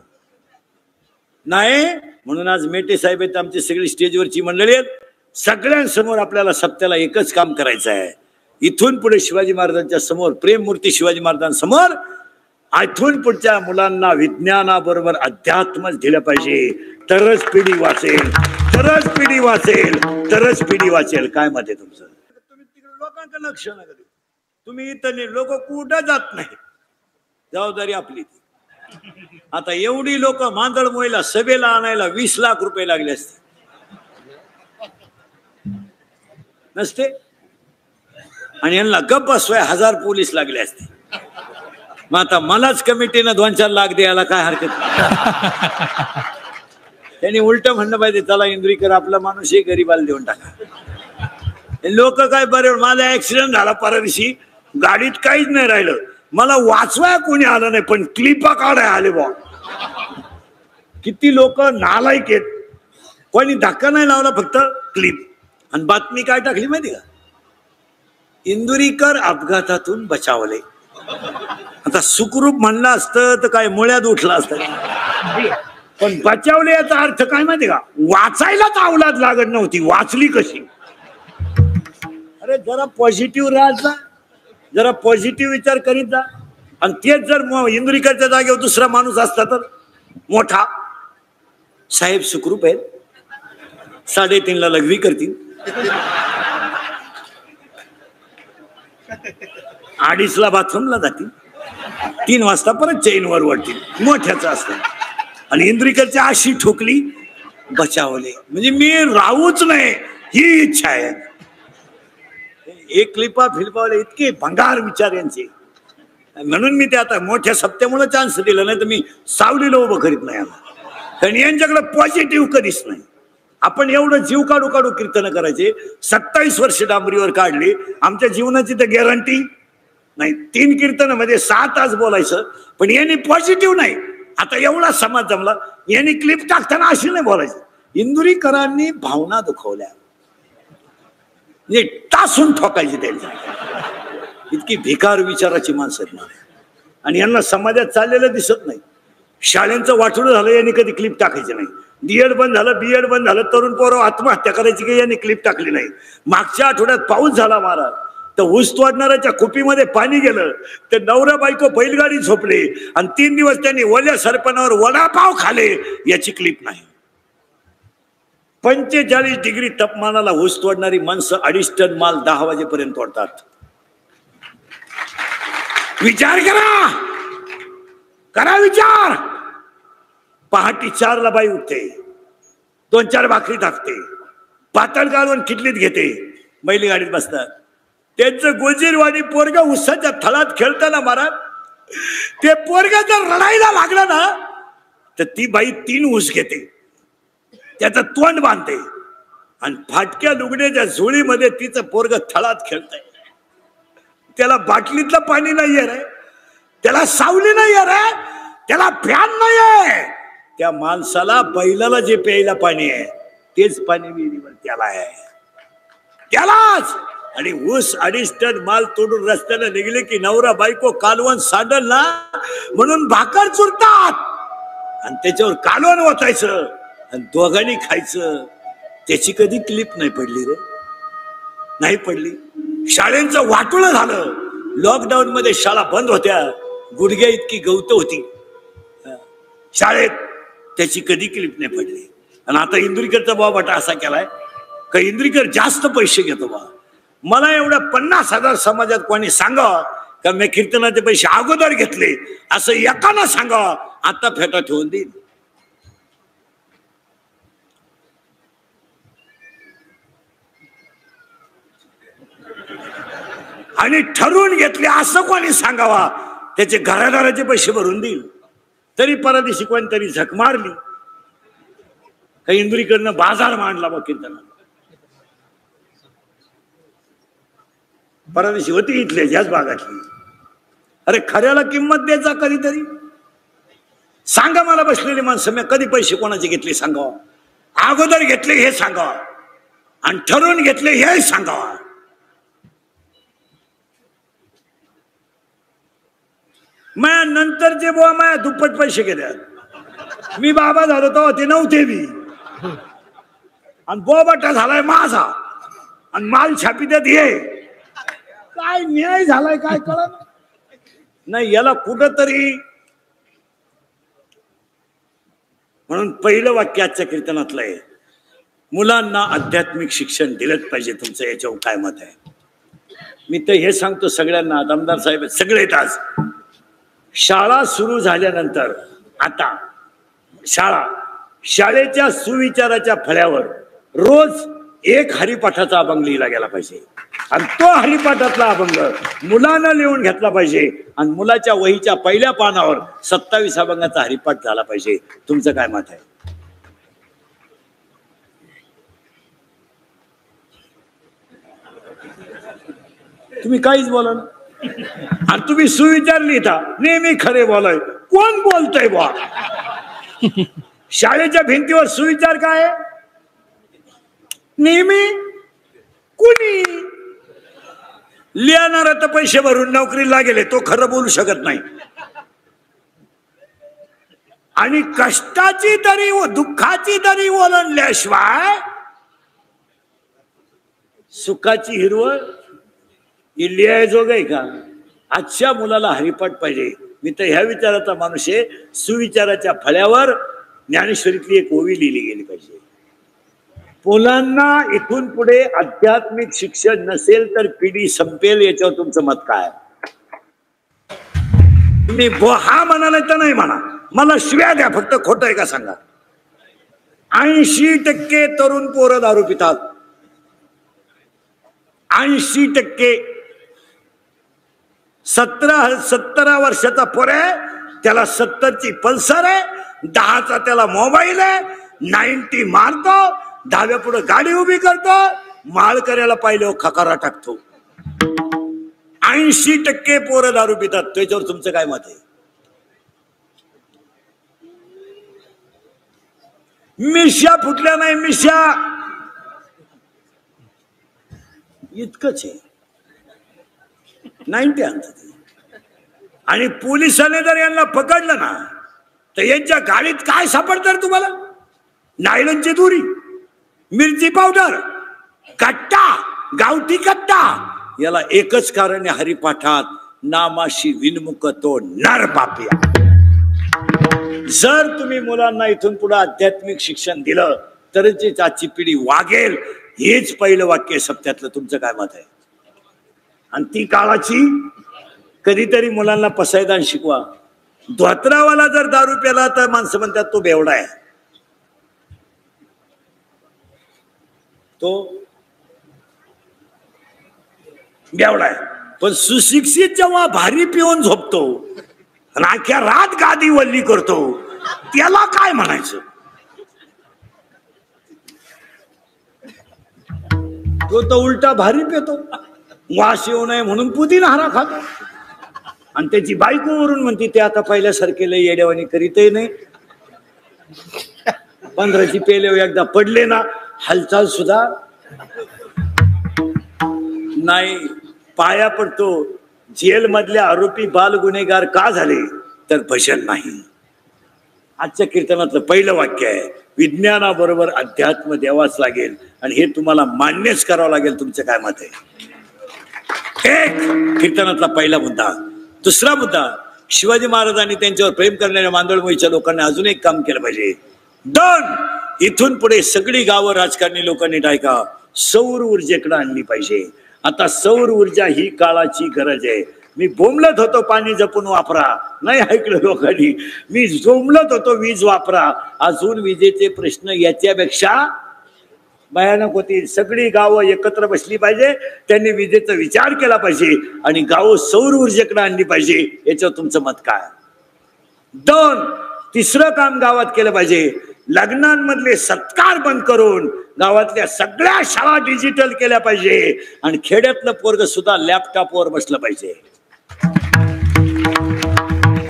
नाही. म्हणून आज मेटे साहेब आहेत, आमची सगळी स्टेजवरची मंडळी आहेत. सगळ्यांसमोर आपल्याला सप्त्याला एकच काम करायचं आहे. इथून पुढे शिवाजी महाराजांच्या समोर, प्रेममूर्ती शिवाजी महाराजांसमोर, इथून पुढच्या मुलांना विज्ञानाबरोबर अध्यात्मच दिलं पाहिजे. तरच पिढी वाचेल, तरच पिढी वाचेल, तरच पिढी वाचेल. काय मत आहे तुमचं? तुम्ही तिकडे लोकांकडे लक्ष नका देऊ. तुम्ही इथं लोक कुठं जात नाही, जबाबदारी आपली. आता एवढी लोक मांदळमोहीला सभेला आणायला 20 लाख रुपये लागले असते नसते, आणि यांना गप्प बसवाय 1000 पोलीस लागले असते. मग आता मलाच कमिटीनं 2-4 लाख द्यायला काय हरकत नाही. त्यांनी उलट म्हणणं पाहिजे, चला इंद्रीकर आपला माणूस हे गरीबाला देऊन टाका. लोक काय बरे. माझा ऍक्सिडेंट झाला परवा दिवशी, गाडीत काहीच नाही राहिलं, मला वाचवाय कोणी आलं नाही, पण क्लिपा काढाय आले बा. किती लोक नालायक आहेत. कोणी धक्का नाही लावला, फक्त क्लिप. आणि बातमी काय टाकली माहिती का? इंदुरीकर अपघातातून बचावले. आता सुखरूप म्हणलं असतं तर काय मुळ्यात उठला असतं, पण बचावले याचा अर्थ काय माहिती का? वाचायलाच अवलाद लागत नव्हती, वाचली कशी? अरे जरा पॉझिटिव्ह राहत जा, जरा पॉझिटिव्ह विचार करीत जा. आणि तेच जर इंदुरीकरच्या जागेवर दुसरा माणूस असता तर मोठा साहेब सुखरूप आहेत, 3:30ला लघवी करतील, 2:30ला बाथरूमला जातील, 3 वाजता परत चैनवर वळतील. मोठ्याचं असतं. आणि इंद्रिकरच्या अशी ठोकली, बचावले. म्हणजे मी राहूच नाही ही इच्छा आहे. एक क्लिपा फिल्पावले इतके भंगार विचार यांचे. म्हणून मी ते आता मोठ्या सप्त्यामुळे चान्स दिला, नाही तर मी सावलीला उभं करीत नाही. कारण यांच्याकडे पॉझिटिव्ह कधीच नाही. आपण एवढं जीव काढू काढू कीर्तन करायचे. 27 वर्ष डांबरीवर काढली. आमच्या जीवनाची तर गॅरंटी नाही. 3 कीर्तनामध्ये 6 तास बोलायचं, पण यांनी पॉझिटिव्ह नाही. आता एवढा समाज जमला, यांनी क्लिप टाकताना अशी नाही बोलायचं. इंदुरीकरांनी भावना दुखवल्या, म्हणजे टासून ठोकायची त्यांच्या. इतकी भिकार विचाराची माणसं आहेत. आणि यांना समाजात चाललेलं दिसत नाही. शाळेंचं वाटोळं झालं, यांनी कधी क्लिप टाकायची नाही. डीएड बंद झालं, बीएड बंद झालं, तरुण पोरं आत्महत्या करायची की यांनी क्लिप टाकली नाही. मागच्या आठवड्यात पाऊस झाला महाराज, तर ऊस तोडणाऱ्याच्या कुपीमध्ये पाणी गेलं, तर नवरा बायको बैलगाडी झोपले, आणि 3 दिवस त्यांनी ओल्या सरपणावर वडापाव खाले. याची क्लिप नाही. 45 डिग्री तापमानाला ऊस तोडणारी माणसं 2.5 टन माल 10 वाजेपर्यंत तोडतात. विचार करा, करा विचार. पहाटे 4ला बाई उठते, 2-4 भाकरी टाकते, पातळ घालून किटलीत घेते, बैलगाडीत बसतात. त्यांचं गोजीरवाडी पोरगा उसाच्या थळात खेळताना महाराज, ते पोरगा जर रडायला लागलं ना, तर ती बाई 3 ऊस घेते, त्याचं तोंड बांधते, आणि फाटक्या लुगड्याच्या झोळीमध्ये तिचं पोरग थळात खेळतंय. त्याला बाटलीतलं पाणी नाहीये रे, त्याला सावली नाहीये रे, त्याला फॅन नाहीये. त्या माणसाला बैलाला जे प्यायला पाणी आहे तेच पाणी विहिरीवर त्याला आहे, त्यालाच. आणि ऊस 2.5 टन माल तोडून रस्त्याला निघले की नवरा बायको कालवण सांडल ना म्हणून भाकर चुरतात आणि त्याच्यावर कालवण ओतायचं आणि दोघांनी खायचं. त्याची कधी क्लिप नाही पडली रे, नाही पडली. शाळेंचं वाटोळं झालं. लॉकडाऊन मध्ये शाळा बंद होत्या, गुडघ्या इतकी गवत होती शाळेत, त्याची कधी क्लिप नाही पडली. आणि आता इंद्रिकरचा बाबा असा केलाय का इंद्रिकर जास्त पैसे घेतो बा. मला एवढ्या 50,000 समाजात कोणी सांगा का मी कीर्तनाचे पैसे अगोदर घेतले असं एकानं सांगा, आता फेटा ठेवून देईल. आणि ठरवून घेतले असं कोणी सांगावा, त्याचे घरादाराचे पैसे भरून देईल. तरी परदेशी कोणतरी झक मारली का इंदुरीकडनं बाजार मांडला बा कीर्तनाला. परदेशी होती इथले याच भागातली. अरे खऱ्याला किंमत द्यायचा कधीतरी. सांगा मला बसलेली माणसं मी कधी पैसे कोणाचे घेतले सांगा, अगोदर घेतले हे सांगा आणि ठरवून घेतले हे सांगा. माया नंतरचे बुवा माया दुप्पट पैसे गेले. मी बाबा झालो तेव्हा ते नव्हते बी, आणि बोबाटा झालाय माझा आणि माल छापी देत हे काय न्याय झालाय काय कळत नाही याला कुठंतरी. म्हणून पहिलं वाक्य आजच्या कीर्तनातलं आहे, मुलांना आध्यात्मिक शिक्षण दिलंच पाहिजे. तुमचं याच्यावर काय मत आहे? मी तर हे सांगतो सगळ्यांना, आमदार साहेब सगळे येत. आज शाळा सुरू झाल्यानंतर आता शाळेच्या सुविचाराच्या फळ्यावर रोज एक हरिपाठाचा अभंग लिहिला गेला पाहिजे आणि तो हरिपाठातला अभंग मुलानं लिहून घेतला पाहिजे आणि मुलाच्या वहीच्या पहिल्या पानावर 27 अभंगाचा हरिपाठ झाला पाहिजे. तुमचं काय मत आहे? तुम्ही काहीच बोला ना. आणि तुम्ही सुविचार लिहिता, नेहमी खरे बोलाय. कोण बोलतय बा? शाळेच्या भिंतीवर सुविचार काय? नेहमी कुणी लिहिणारा तर पैसे भरून नोकरीला गेले, तो खरं बोलू शकत नाही. आणि कष्टाची तरी व दुःखाची तरी ओलांडल्याशिवाय सुखाची हिरवळ ही लिहायजोग आहे का? आजच्या मुलाला हरिपाठ पाहिजे. मी तर ह्या विचाराचा माणूस आहे. सुविचाराच्या फळ्यावर ज्ञानेश्वरीतली एक ओवी लिहिली गेली पाहिजे. मुलांना इथून पुढे आध्यात्मिक शिक्षण नसेल तर पिढी संपेल. याच्यावर तुमचं मत काय? तुम्ही हा म्हणाला तर नाही म्हणा, मला शिव्या द्या फक्त. खोटं आहे का सांगा? 80% तरुण पोरं दारू पितात. 80%. 17 वर्षाचा पोर आहे, त्याला 70ची पल्सर आहे, 10चा त्याला मोबाईल आहे, 90 मारतो, 10व्या पुढे गाडी उभी करतो, माळ करायला पाहिलं खकारा टाकतो. 80% पोरं दारू पितात. त्याच्यावर तुमचं काय मत आहे? मिशा फुटल्या नाही, मिशा इतकंच आहे. 90 आणतात. आणि पोलिसांनी जर यांना पकडलं ना तर यांच्या गाडीत काय सापडतं तुम्हाला? नायलनची दोरी, मिरची पावडर, कट्टा, गावठी कट्टा. याला एकच कारण आहे, हरिपाठात नामाशी विनमुख तो नर पापिया. जर तुम्ही मुलांना इथून पुढे आध्यात्मिक शिक्षण दिलं तरच आजची पिढी वागेल. हेच पहिलं वाक्य सत्यातलं. तुमचं काय मत आहे? आणि ती काळाची कधीतरी मुलांना पसायदान शिकवा. धोत्रावाला जर दारू प्याला तर माणसं म्हणतात तो बेवडा आहे, तो बेवडा आहे. पण सुशिक्षित जेव्हा भारी पिऊन झोपतो, राख्या रात गादी वल्ली करतो, त्याला काय म्हणायचं? तो तर उलटा भारी पितो. वास येऊ नये म्हणून पुदिना हरा खातो आणि त्याची बायको वरून म्हणते ते आता पहिल्यासारखे लय येड्यावानी करीतही नाही. 15ची पेले एकदा पडले ना हालचाल सुद्धा नाही. पाया पडतो. जेल मधल्या आरोपी बाल गुन्हेगार का झाले तर भजन नाही. आजच्या कीर्तनातलं पहिलं वाक्य आहे विज्ञानाबरोबर अध्यात्म द्यावाच लागेल आणि हे तुम्हाला मान्यच करावं लागेल. तुमचं काय मत आहे? एक कीर्तनातला पहिला मुद्दा. दुसरा मुद्दा शिवाजी महाराजांनी त्यांच्यावर प्रेम करणाऱ्या मांदळमोईच्या लोकांनी अजून एक काम केलं पाहिजे. 2 इथून पुढे सगळी गावं राजकारणी लोकांनी ऐका सौर ऊर्जेकडे आणली पाहिजे. आता सौर ऊर्जा ही काळाची गरज आहे. मी बोंबलत होतो पाणी जपून वापरा, नाही ऐकलं लोकांनी. मी बोंबलत होतो वीज वापरा. अजून विजेचे प्रश्न याच्यापेक्षा भयानक होती. सगळी गावं एकत्र बसली पाहिजे. त्यांनी विजेचा विचार केला पाहिजे आणि गावं सौर ऊर्जेकडे आणली पाहिजे. याच्यावर तुमचं मत काय? 2 तिसरं काम गावात केलं पाहिजे. लग्नांमधले सत्कार बंद करून गावातल्या सगळ्या शाळा डिजिटल केल्या पाहिजे आणि खेड्यातलं पोरग सुद्धा लॅपटॉपवर बसलं पाहिजे.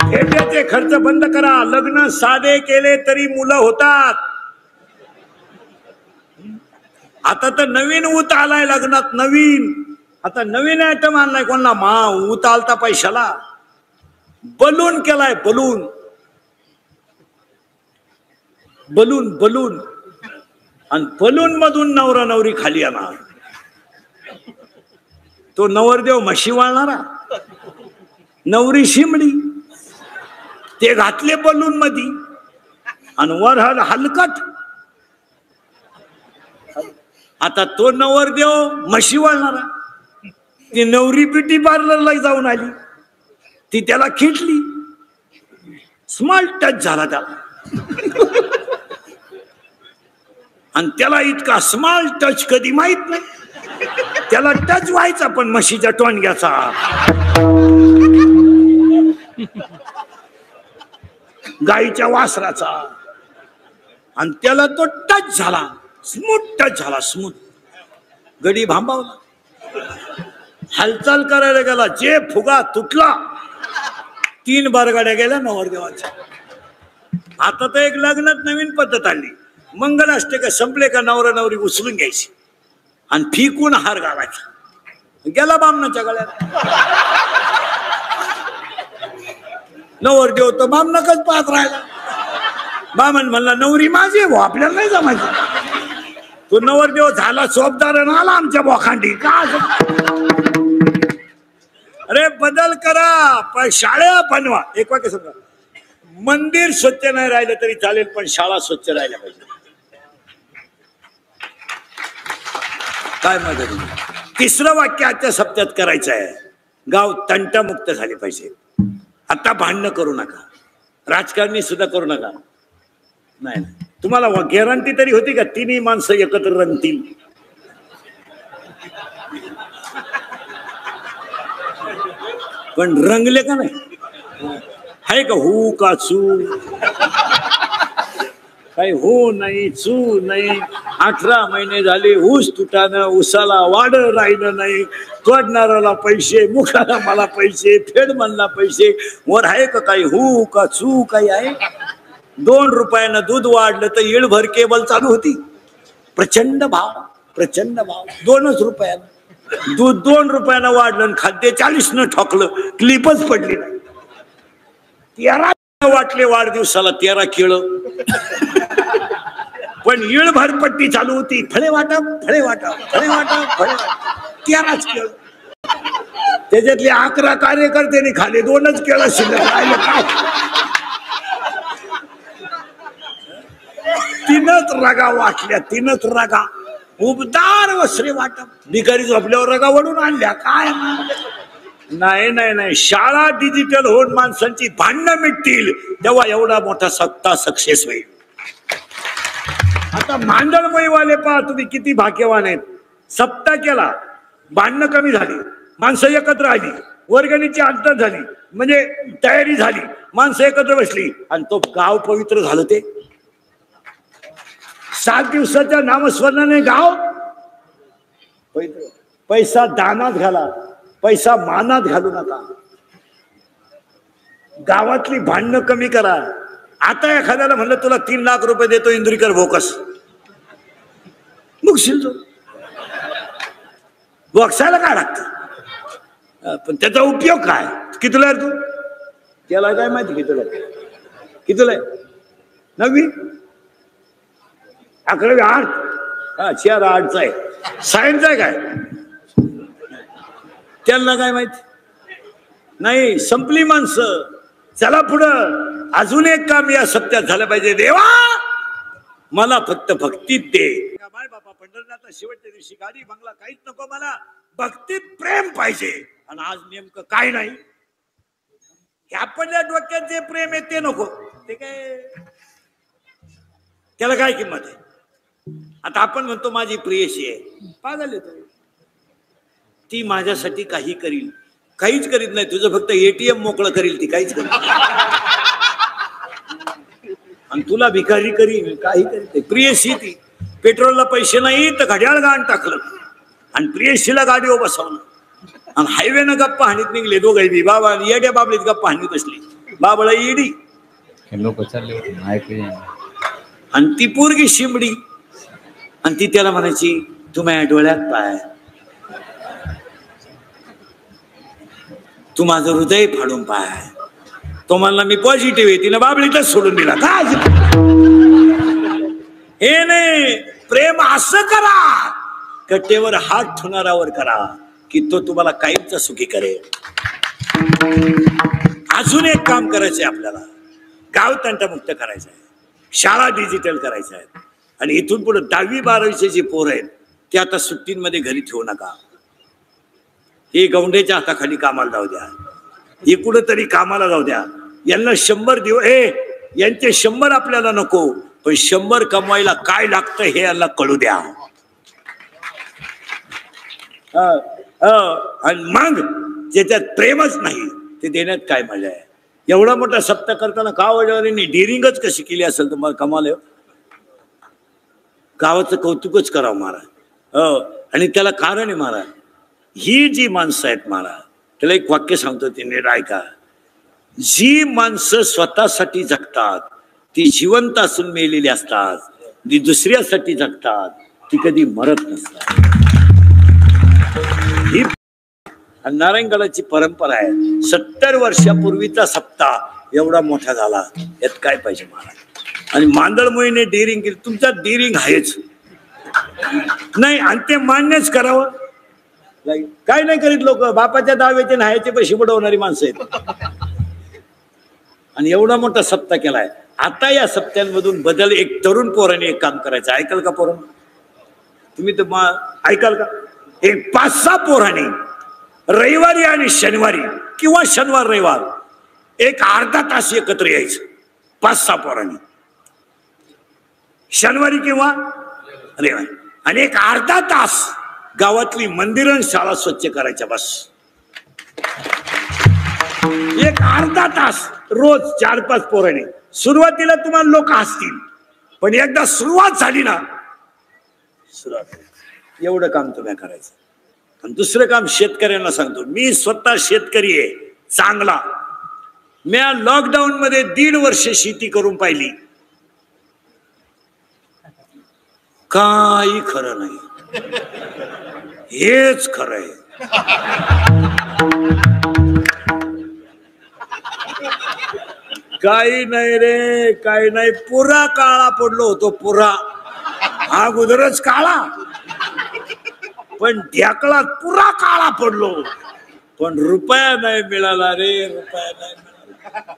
खेड्याचे खर्च बंद करा. लग्न साधे केले तरी मुलं होतात. आता तर नवीन ऊत आलाय लग्नात. नवीन आता नवीन आयटम आणलाय. कोणाला ऊत आलता पैशाला. बलून केलाय. बलून बलून बलून आणि बलून मधून नवरा नवरी खाली येणार. तो नवरदेव म्हशी वाळणारा, नवरी शिमडी. ते घातले बलून मध्ये आणि वर हलकट. आता तो नवरदेव म्हशी वाळणारा. ती नवरी ब्युटी पार्लरला जाऊन आली. ती त्याला खिटली. स्मॉल टच झाला त्याला आणि त्याला इतका स्मॉल टच कधी माहित नाही. त्याला टच व्हायचा पण म्हशीच्या टोणग्याचा. गाईच्या वासराचा. आणि त्याला तो टच झाला. स्मूथ टच झाला. स्मूथ. गडी भांबावला. हालचाल करायला गेला. जे फुगा तुटला. 3 बारगाड्या गेल्या नवरदेवाच्या. आता तर एक लग्नात नवीन पद्धत आली. मंगलाष्टक संपले का नवरा नवरी उचलून घ्यायची आणि फिकून हार घालायचा. गेला बामणाच्या गळ्यात. नवरदेव तर बामणाकच पाहत राहिला. बामण म्हणला नवरी माझी भाऊ आपल्याला नाही जमायची. तो नवरदेव झाला सोबदार आला आमच्या बोखांडी. का अरे बदल करा. पण शाळा बनवा. एक वाक्य समजा. मंदिर स्वच्छ नाही राहिलं तरी चालेल पण शाळा स्वच्छ राहिल्या पाहिजे. काय मदत? तिसरं वाक्य आजच्या सप्त्यात करायचं आहे. गाव तंटामुक्त झाले पाहिजे. आता भांडणं करू नका. राजकारणी सुद्धा करू नका. नाही तुम्हाला गॅरंटी तरी होती का 3 माणसं एकत्र रंगतील? पण रंगले का नाही? आहे का हू का चू? काही हो नाही चू नाही. 18 महिने झाले ऊस तुटानं. ऊसाला वाढ राहिलं नाही. तोडणाऱ्याला पैसे, मुखाला मला पैसे, फेड म्हणला पैसे. वर आहे का काही हू का चू? काही आहे? 2 रुपयानं दूध वाढलं तर येळभर केबल चालू होती. प्रचंड भाव. प्रचंड भाव. 2च रुपयानं दूध 2 रुपयानं वाढलं आणि खाद्य 40 ठोकलं. क्लिपच पडली नाही. 13 वाटले वाढदिवसाला 13 केळं. पण येळभर पट्टी चालू होती. फळे वाटप फळे वाटप फळे वाटप फळे वाटप. 13च केळं. त्याच्यातले 11 कार्यकर्त्यांनी खाले. 2च केळं शिल्लक राहिले. काय 3च रगा वाटल्या. 3च रगा. उबदार वस्त्रे वाटप. भिकारी झोपल्यावर रगा वडून आणल्या. काय नाही नाही नाही. शाळा डिजिटल होऊन माणसांची भांडणं मिटतील तेव्हा एवढा मोठा सत्ता सक्सेस होईल. आता मांडळमयवाले पहा तुम्ही किती भाग्यवान आहेत. सप्ताह केला. भांडणं कमी झाली. माणसं एकत्र आली. वर्गणीची अंतर झाली. म्हणजे तयारी झाली. माणसं एकत्र बसली आणि तो गाव पवित्र झालं. ते 7 दिवसाच्या नामस्मरणाने गाव पवित्र. पैसा दानात घाला. पैसा मानात घालू नका. गावातली भांडणं कमी करा. आता एखाद्याला म्हणलं तुला 3 लाख रुपये देतो इंद्रिकर भोकस, मुगशील तो. बोक्सायला काय लागतं, पण त्याचा उपयोग काय? कितीला आहे तू? त्याला काय माहिती कितीला कितीला आहे? 9वी 11वी 8. हा 4 8चा आहे. सायन्स आहे काय? त्यांना काय माहिती नाही. संपली माणसं. चला पुढं. अजून एक काम या सप्त्यात झालं पाहिजे. देवा मला फक्त भक्तीत दे. बाय बाबा पंढरनाथला शेवटच्या दिवशी गाडी बंगला काहीच नको, मला भक्तीत प्रेम पाहिजे. आणि आज नेमकं काय नाही. आपल्या डोक्यात जे प्रेम आहे ते नको. ते काय, त्याला काय किंमत आहे? आता आपण म्हणतो माझी प्रियशी आहे, पागल येतो. ती माझ्यासाठी काही करील, काहीच करीत नाही. तुझं फक्त ATM मोकळं करील, ती काहीच करीत. आणि तुला भिकारी करील, काही करीत. प्रियशी ती पेट्रोलला पैसे नाही तर घड्याळ गाण टाकलं आणि प्रियशीला गाडीवर बसवलं आणि हायवेनं गप्पा हाणीत निघले दोघे. बाबा येड्या बाबलीत गप्पा हाणीत बसली. बाबळा येडी लोक चालले होते. आणि ती पोरगी शिंबडी. आणि ती त्याला म्हणायची तू माझ्या डोळ्यात पाय, तू माझं हृदय फाडून पाय. तो म्हणला मी पॉझिटिव्ह आहे. तिनं बाबळीतच सोडून दिला. काय हे नाही. प्रेम असं करा, कट्टेवर हात ठेवणारावर करा की तो तुम्हाला कायमचा सुखी करेल. अजून एक काम करायचंय आपल्याला. गाव तंटामुक्त करायचं आहे, शाळा डिजिटल करायच्या आहेत. आणि इथून पुढे 10वी 12वीचे जे पोरं आहेत ते आता सुट्टींमध्ये घरी ठेवू नका. हे गौंडेच्या हाताखाली कामाला जाऊ द्या, हे कुठंतरी कामाला जाऊ द्या. यांना 100 दिवस यांचे 100 आपल्याला नको, पण 100 कमवायला काय लागतं हे यांना कळू द्या. आणि मग ज्याच्यात प्रेमच नाही ते देण्यात काय मजा आहे. एवढा मोठा सप्ताह करताना गाववाल्यांनी डिरिंगच कशी केली असेल तुम्हाला कमाल. गावाचं कौतुकच करावं महाराज. आणि त्याला कारण आहे महाराज, ही जी माणसं आहेत महाराज, त्याला एक वाक्य सांगतो ते नीट ऐका. जी माणसं स्वतःसाठी जगतात ती जिवंत असून मेलेली असतात, जी दुसऱ्यासाठी जगतात ती कधी मरत नसतात. ही नारायणगडाची परंपरा आहे. 70 वर्षापूर्वीचा सप्ताह एवढा मोठा झाला, यात काय पाहिजे महाराज. आणि मांदळमुळीने डेअरिंग केली. तुमच्यात डेअरिंग आहेच नाही आणि ते मान्यच करावं. काय नाही करीत लोक. बापाच्या दाव्याचे न्हायचे पैसे बुडवणारी माणसं आहेत. आणि एवढा मोठा सप्ताह केलाय. आता या सप्त्यांमधून बदल. एक तरुण पोराने एक काम करायचं. ऐकाल का पोरण? तुम्ही तर ऐकाल का? एक 5-6 पोराने रविवारी आणि शनिवारी किंवा शनिवार रविवार एक अर्धा तास एकत्र यायचं. 5-6 पोरांनी शनिवारी किंवा रविवारी, आणि एक अर्धा तास गावातली मंदिरं शाळा स्वच्छ करायच्या. बस एक अर्धा तास रोज 4-5 पोरांनी. सुरुवातीला तुम्हाला लोक हसतील, पण एकदा सुरुवात झाली ना, एवढं काम तुम्ही करायचं. आणि दुसरं काम शेतकऱ्यांना सांगतो. मी स्वतः शेतकरी आहे चांगला. मी लॉकडाऊन मध्ये 1.5 वर्ष शेती करून पाहिली. काही खरं नाही, हेच खरं आहे. काही नाही रे, काही नाही. पुरा काळा पडलो होतो. पुरा अगोदरच काळा, पण ढेकळात पुरा काळा पडलो. पण रुपया नाही मिळाला रे, रुपया नाही मिळाला.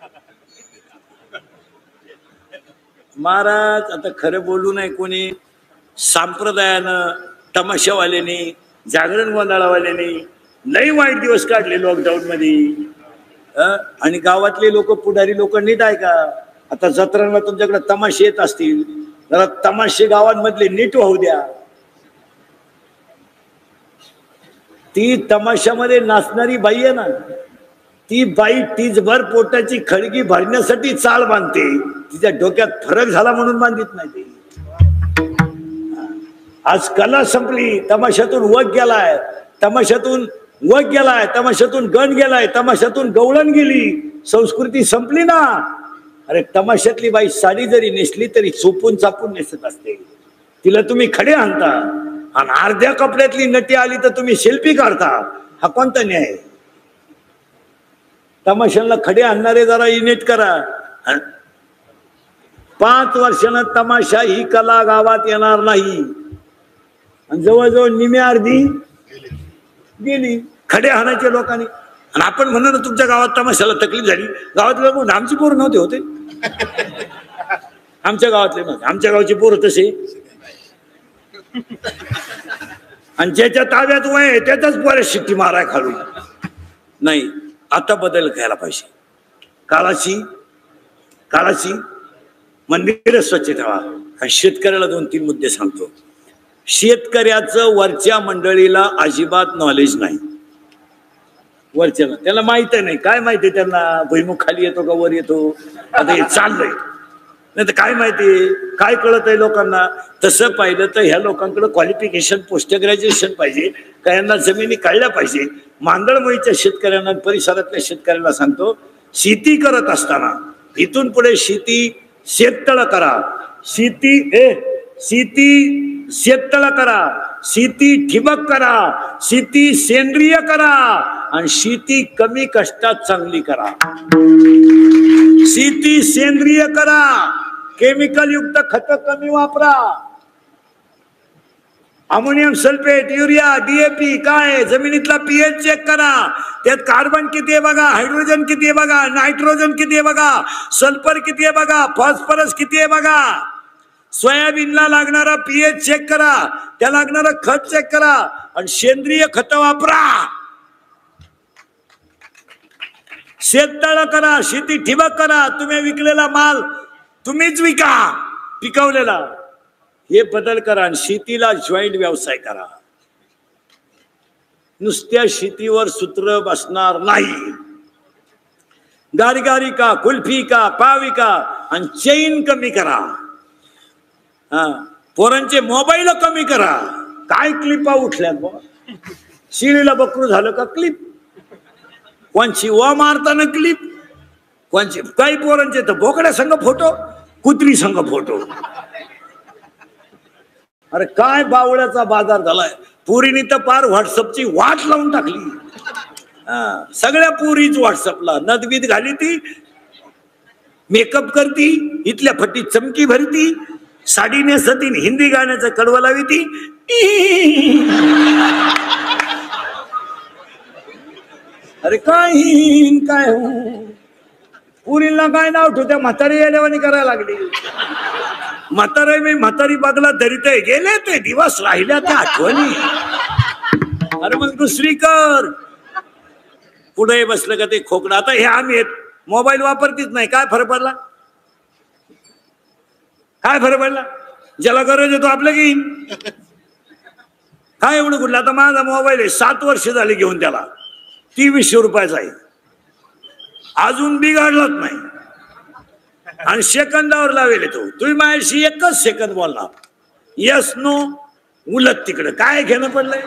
महाराज आता खरं बोलू नाही कोणी. संप्रदायानं, तमाशावाल्याने, जागरण गोंधळावाल्याने लई वाईट दिवस काढले लॉकडाऊन मध्ये. आणि गावातले लोक, पुढारी लोक नीट ऐका. आता जत्रांना तुमच्याकडे तमाशे येत असतील, जरा तमाशे गावांमधले नीट वाहू द्या. ती तमाशामध्ये नाचणारी बाई आहे ना, ती बाई टीचभर पोटाची खळगी भरण्यासाठी चाळ बांधते. तिच्या डोक्यात फरक झाला म्हणून बांधित नाही ती. आज कला संपली. तमाशातून वग गेलाय, तमाशातून वग गेलाय, तमाशातून गण गेलाय, तमाशातून गवळण गेली. संस्कृती संपली ना. अरे तमाशातली बाई साडी जरी नेसली तरी चोपून चापून नेसत असते, तिला तुम्ही खडे आणता. आणि अर्ध्या कपड्यातली नटी आली तर तुम्ही सेल्फी काढता. हा कोणता न्याय? तमाशाला खडे आणणारे जरा नीट करा. 5 वर्षानं तमाशा ही कला गावात येणार नाही. आणि जवळजवळ निम्मी अर्धी गेली खडे हाणायचे लोकांनी. आणि आपण म्हणणार तुमच्या गावात तमाशाला तकलीफ झाली. गावातले लोक आमची पोरं नव्हते होते, आमच्या गावातले नव्हते, आमच्या गावची पोरं तसे. आणि ज्याच्या ताब्यात वय त्याच्याच पोऱ्या शिट्टी माराय खालून. नाही, आता बदल घ्यायला पाहिजे. काळाची मंदिर स्वच्छ ठेवा. आणि शेतकऱ्याला 2-3 मुद्दे सांगतो. शेतकऱ्याचं वरच्या मंडळीला अजिबात नॉलेज नाही. वरच्याला त्याला माहित नाही. काय माहिती त्यांना? भुईमुख खाली येतो का वर येतो? आता हे चाललंय, नाही तर काय माहिती? काय कळत आहे लोकांना? तसं पाहिलं तर ह्या लोकांकडे क्वालिफिकेशन पोस्ट ग्रॅज्युएशन पाहिजे. का यांना जमिनी कळल्या पाहिजे. मांदळमोईच्या शेतकऱ्यांना, परिसरातल्या शेतकऱ्यांना सांगतो, शेती करत असताना इथून पुढे शेती शेततळ करा. शेती शेततळ करा, शेती ठिबक करा, शेती सेंद्रिय करा आणि शेती कमी कष्टात चांगली करा. शेती सेंद्रिय करा, केमिकल युक्त खत कमी वापरा. अमोनियम सल्फेट, युरिया, DAP काय जमिनीतला पीएच चेक करा. त्यात कार्बन किती आहे बघा, हायड्रोजन किती आहे बघा, नायट्रोजन किती आहे बघा, सल्फर किती आहे बघा, फॉस्फरस किती आहे बघा. सोयाबीनला लागणारा पीएच चेक करा, त्या लागणारं खत चेक करा आणि सेंद्रिय खत वापरा. शेततळ करा, शेती ठिबक करा. तुम्ही विकलेला माल तुम्हीच विका, पिकवलेला. हे बदल करा आणि शेतीला जॉईंट व्यवसाय करा. नुसत्या शेतीवर सूत्र बसणार नाही. गारगारी का, कुल्फी का, पावी का आणि चैन कमी करा. पोरांचे मोबाईल कमी करा. काय क्लिपा उठल्या बा. शिळीला बकरू झालं का क्लिप, कोणची वा मारताना क्लिप, कोणची काही पोरांचे तर बोकड्या संघ फोटो, कुत्री संघ फोटो. अरे काय बावळ्याचा बाजार झालाय. पुरीनी तर पार व्हॉट्सअपची वाट लावून टाकली. सगळ्या पुरीच व्हॉट्सअपला नदवीत घाली, ती मेकअप करती, इथल्या फटीत चमकी भरती, साडी नेसती, हिंदी गाण्याचं कडवं लावी ती. अरे काय पुरीला काय नाव ठेवत्या, म्हातारी येण्यावानी करायला लागली. म्हातारी बागला धरीत गेले ते दिवस, राहिल्या त्या आठवणी. अरे मग दुसरी कर. पुढे बसलं का ते खोकडं. आता हे आम्ही मोबाईल वापरतीच नाही. काय फरक पडला? काय फरक पडला? ज्याला गरज आहे तो आपलं घेईन. काय एवढं कुठलं? आता माझा मोबाईल आहे, 7 वर्ष झाली घेऊन त्याला. 2300 रुपयाचा आहे, अजून बिघडलाच नाही. आणि सेकंदावर लावेल तो. तुम्ही माझ्याशी 1च सेकंद बोलणार, यस नो, उलट तिकडं. काय घेणं पडलंय?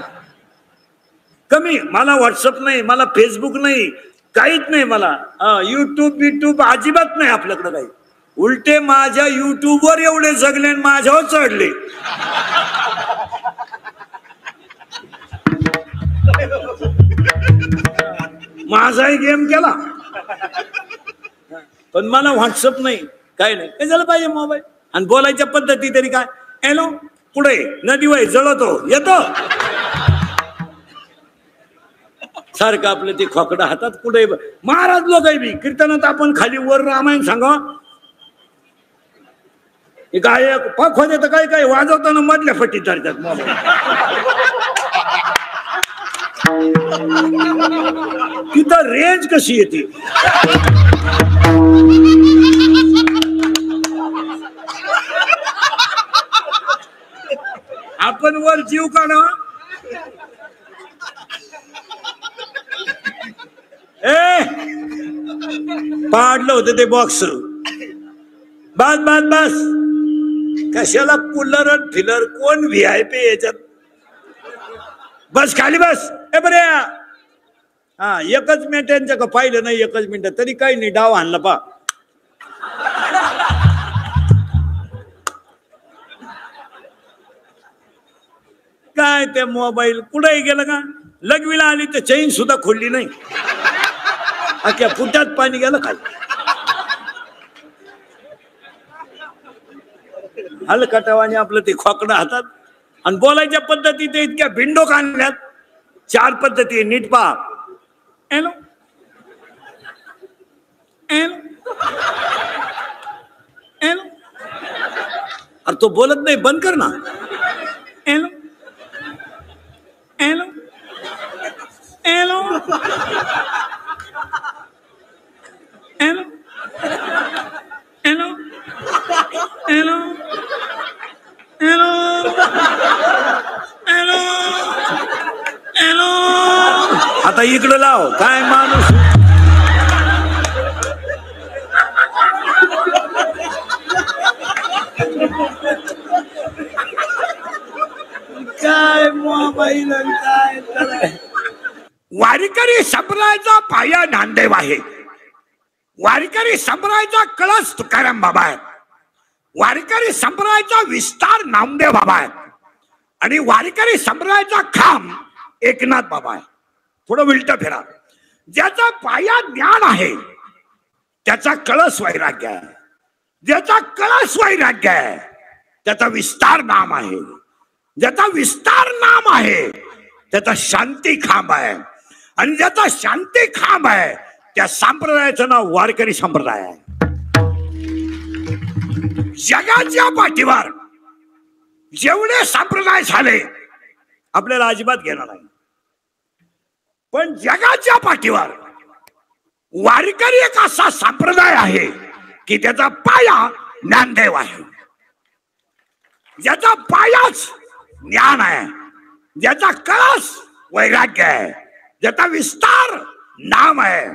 कमी. मला व्हॉट्सअप नाही, मला फेसबुक नाही, काहीच नाही. मला युट्यूब अजिबात नाही आपल्याकडं काही. उलटे माझ्या युट्यूबवर एवढे जगले आणि माझ्यावर चढले. माझाही गेम केला, पण मला व्हॉट्सअप नाही, काय नाही. काय झालं पाहिजे मोबाईल. आणि बोलायच्या पद्धती तरी काय, हॅलो पुढे नदी वय जळतो येतो सारखं आपलं ते खोकडं हातात. पुढे महाराज लोक बी कीर्तनात आपण खाली वर रामायण सांगा. गायक पख होते तर काय काय वाजवताना मधल्या फटी धरतात मोबाईल. तिथं रेंज कशी येते. आपण वर जीव काढा. पाडलं होतं ते बॉक्स. बस बस बस, कशाला कुलर फिलर, कोण VIP याच्यात. बस खाली बस. ए बरे हा एकच मिनिट त्यांच्या का पाहिलं नाही, एकच मिनिट तरी काही नाही, डाव आणला पा. काय ते मोबाईल कुठेही गेलं का, लघवीला आली तर चैन सुद्धा खोलली नाही, अख्या पुट्यात पाणी गेलं काय. हलकटावाने आपलं ते खोकडं हातात आणि बोलायच्या पद्धती ते इतक्या भिंडो काढल्यात. 4 पद्धती नीट पहा. हॅलो हॅलो हॅलो, अरे तो बोलत नाही, बंद कर ना. Hello hello hello hello hello hello hello hello hello. आता इकडं लाव, काय माणूस. काय मोबाईल काय. वारकरी संप्रदायाचा पाया नामदेव आहे. वारकरी संप्रदायाचा कळस तुकाराम बाबा आहे. वारकरी संप्रदायाचा विस्तार नामदेव बाबा आहे. आणि वारकरी संप्रदायाचा खांब एकनाथ बाबा आहे. थोडं उलट फिरा. ज्याचा पाया ज्ञान आहे त्याचा कळस वैराग्य आहे. ज्याचा कळस वैराग्य आहे त्याचा विस्तार नाम आहे. ज्याचा विस्तार नाम आहे त्याचा शांती खांब आहे. आणि ज्याचा शांती खांब आहे त्या संप्रदायाचं नाव वारकरी संप्रदाय आहे. जगाच्या पाठीवर जेवढे संप्रदाय झाले आपल्याला अजिबात घेणार नाही, पण जगाच्या पाठीवर वारकरी एक असा संप्रदाय आहे की त्याचा पाया ज्ञानदेव आहे. ज्याचा पायाच ज्ञान आहे, ज्याचा कळस वैराग्य आहे, ज्याचा विस्तार नाम आहे,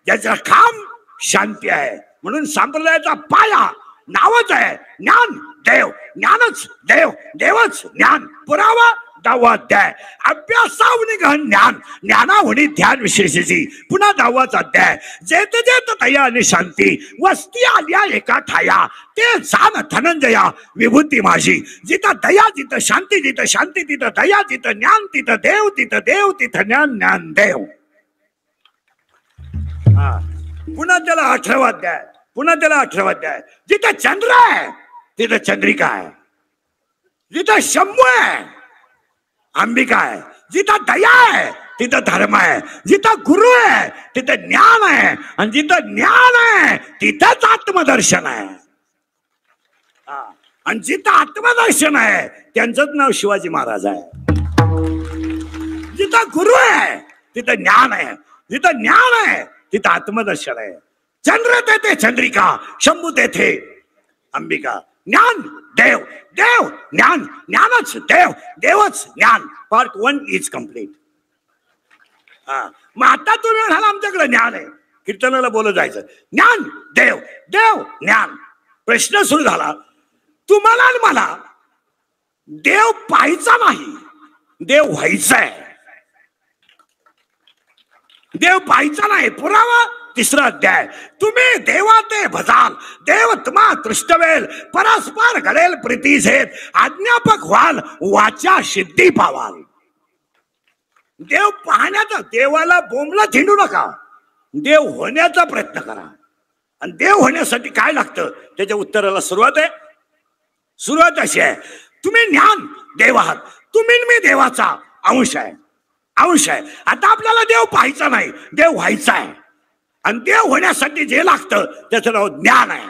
ज्याचा खांब शांती आहे. म्हणून संप्रदायाचा पाया नावच आहे ज्ञान देव. ज्ञानच देव, देवच ज्ञान. पुरावा 10वा अध्याय. अभ्यासावनी गहन ज्ञान, ज्ञानावनी ध्यान विशेषची. पुन्हा 10वाच अध्याय. जेत जेत दया आणि शांती वस्ती आल्या एका ठाया, ते जाण धनंजया विभूती माझी. जिथं दया तिथं शांती, जिथं शांती तिथं दया, जिथं ज्ञान तिथं देव, तिथं देव तिथं ज्ञान, ज्ञान देव. पुन्हा त्याला 18वा अध्याय. पुन्हा त्याला 18वा अध्याय. जिथं चंद्र आहे तिथं चंद्रिका आहे. जिथं शंभू आहे अंबिका आहे. जिथं दया आहे तिथं धर्म आहे. जिथं गुरु आहे तिथं ज्ञान आहे. आणि जिथं ज्ञान आहे तिथंच आत्मदर्शन आहे. आणि जिथं आत्मदर्शन आहे त्यांचंच नाव शिवाजी महाराज आहे. जिथं गुरु आहे तिथं ज्ञान आहे. जिथं ज्ञान आहे तिथं आत्मदर्शन आहे. चंद्र तेथे चंद्रिका, शंभू तेथे अंबिका. ज्ञान देव, देव ज्ञान, ज्ञानच देव, देवच ज्ञान. Part 1 is complete. मग आता तुम्ही म्हणाल आमच्याकडे ज्ञान आहे, कीर्तनाला बोलत जायचं. ज्ञान देव, देव ज्ञान. प्रश्न सुरू झाला, तुम्हाला आणि मला देव पाहायचा नाही, देव व्हायचा आहे. देव पाहायचा नाही. पुरावा 3रा अध्याय. तुम्ही देवा ते भजाल, देव तुम्हा तृष्टवेल, परस्पर घडेल प्रीती सेत, आज्ञापक व्हाल, वाचा सिद्धी पावाल. देव पाहण्याचा, देवाला बोंबला थिंडू नका, देव होण्याचा प्रयत्न करा. आणि देव होण्यासाठी काय लागतं त्याच्या उत्तराला सुरुवात आहे. सुरुवात अशी आहे, तुम्ही ज्ञान देव आहात, तुम्ही मी देवाचा अंश आहे, अंश आहे. आता आपल्याला देव पाहायचा नाही, देव व्हायचा आहे. आणि देव होण्यासाठी जे लागतं त्याचं नाव ज्ञान आहे.